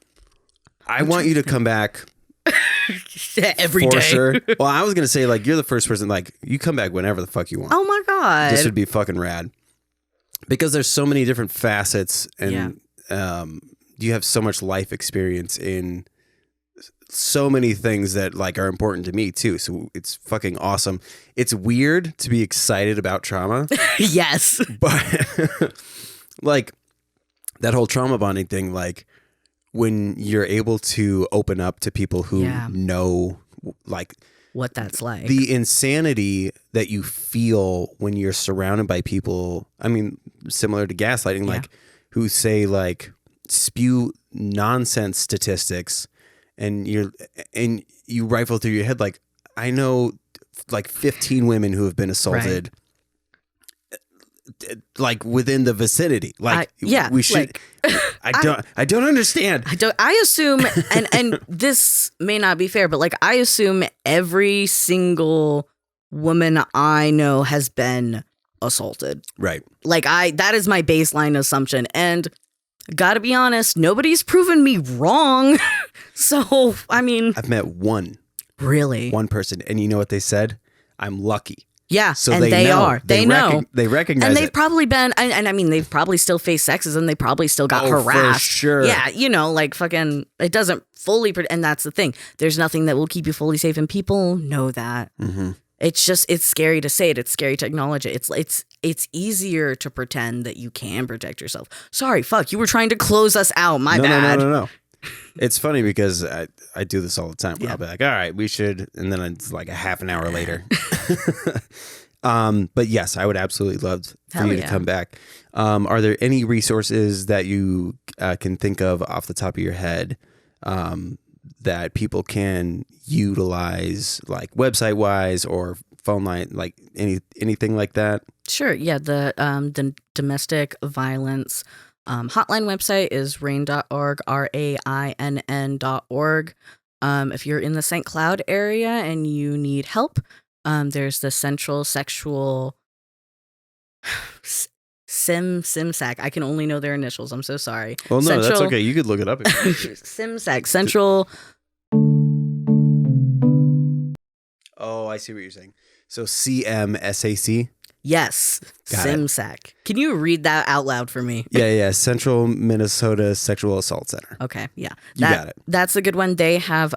I want you to come back. Every day. Sure. Well, I was gonna say like you're the first person, like you come back whenever the fuck you want. Oh my God, this would be fucking rad because there's so many different facets and you have so much life experience in so many things that like are important to me too. So it's fucking awesome. It's weird to be excited about trauma. Yes. But like that whole trauma bonding thing, like when you're able to open up to people who know like what that's like, the insanity that you feel when you're surrounded by people, I mean, similar to gaslighting, like who say like spew nonsense statistics and you rifle through your head. Like I know like 15 women who have been assaulted like within the vicinity. Like we should, like, I don't understand. I assume, and this may not be fair, but like I assume every single woman I know has been assaulted. Right. Like that is my baseline assumption. And gotta be honest, nobody's proven me wrong. So, I mean, I've met one person, and you know what they said? I'm lucky. Yeah, so and they are. They know. They recognize and they've it. probably been, and I mean, they've probably still faced sexism. They probably still got harassed. For sure. Yeah, you know, like fucking, it doesn't fully, and that's the thing. There's nothing that will keep you fully safe, and people know that. Mm-hmm. It's just, it's scary to say it. It's scary to acknowledge it. It's easier to pretend that you can protect yourself. Sorry, fuck, you were trying to close us out. My bad. No. It's funny because I do this all the time. I'll be like, all right, we should. And then it's like a half an hour later. But yes, I would absolutely love for you to come back. Are there any resources that you can think of off the top of your head that people can utilize, like website wise or phone line, like anything like that? Sure. Yeah. The domestic violence hotline website is rain.org, RAINN.org. If you're in the St. Cloud area and you need help, there's the Central Sexual SIMSAC. I can only know their initials. I'm so sorry. Well, no, that's okay. You could look it up. SIMSAC, Central. Oh, I see what you're saying. So CMSAC? Yes, SIMSAC. Can you read that out loud for me? Yeah. Central Minnesota Sexual Assault Center. Okay, yeah. You got it. That's a good one. They have,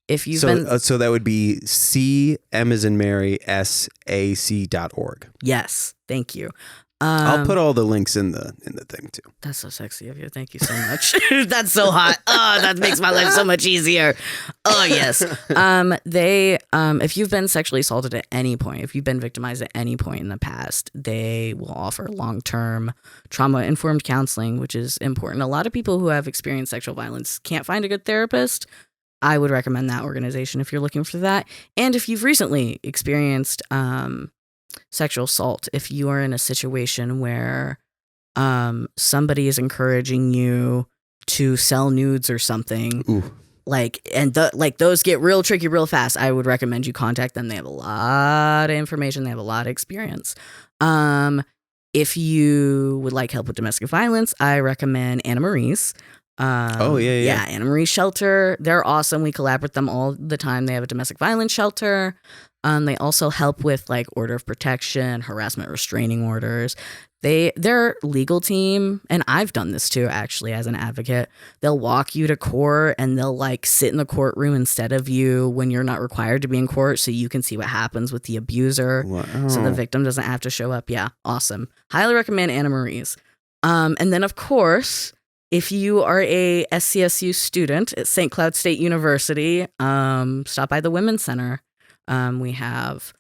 if you've been... So that would be CM as in Mary, SAC.org. Yes, thank you. I'll put all the links in the thing too. That's so sexy of you. Thank you so much. That's so hot. Oh, that makes my life so much easier. Oh yes. If you've been sexually assaulted at any point, if you've been victimized at any point in the past, they will offer long-term trauma-informed counseling, which is important. A lot of people who have experienced sexual violence can't find a good therapist. I would recommend that organization if you're looking for that. And if you've recently experienced sexual assault, if you are in a situation where somebody is encouraging you to sell nudes or something, those get real tricky real fast, I would recommend you contact them. They have a lot of information. They have a lot of experience. If you would like help with domestic violence, I recommend Anna Marie's. Yeah, Anna Marie Shelter. They're awesome. We collab with them all the time. They have a domestic violence shelter. They also help with like order of protection, harassment restraining orders. Their legal team, and I've done this too, actually, as an advocate, they'll walk you to court and they'll like sit in the courtroom instead of you when you're not required to be in court, so you can see what happens with the abuser. Wow. So the victim doesn't have to show up. Yeah, awesome. Highly recommend Anna Marie's. And then of course, if you are a SCSU student at St. Cloud State University, stop by the Women's Center. We have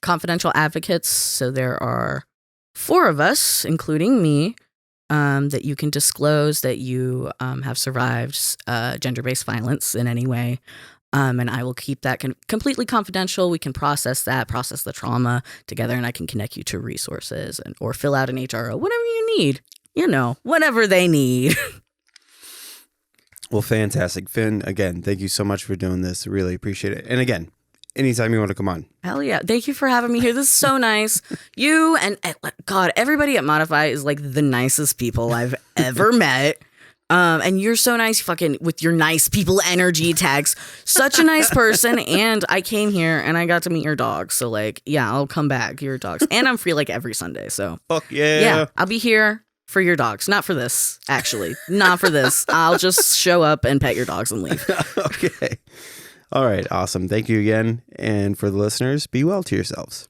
confidential advocates. So there are 4 of us, including me, that you can disclose that you have survived gender-based violence in any way. And I will keep that completely confidential. We can process the trauma together, and I can connect you to resources or fill out an HRO, whatever you need. You know, whatever they need. Well, fantastic. Finn, again, thank you so much for doing this. Really appreciate it. And again, anytime you want to come on. Hell yeah. Thank you for having me here. This is so nice. You and God, everybody at Modify is like the nicest people I've ever met. And you're so nice, fucking with your nice people energy tags. Such a nice person. And I came here and I got to meet your dogs. So like, yeah, I'll come back. Your dogs. And I'm free like every Sunday. So fuck yeah. Yeah, I'll be here for your dogs. Not for this, actually. Not for this. I'll just show up and pet your dogs and leave. Okay. All right. Awesome. Thank you again. And for the listeners, be well to yourselves.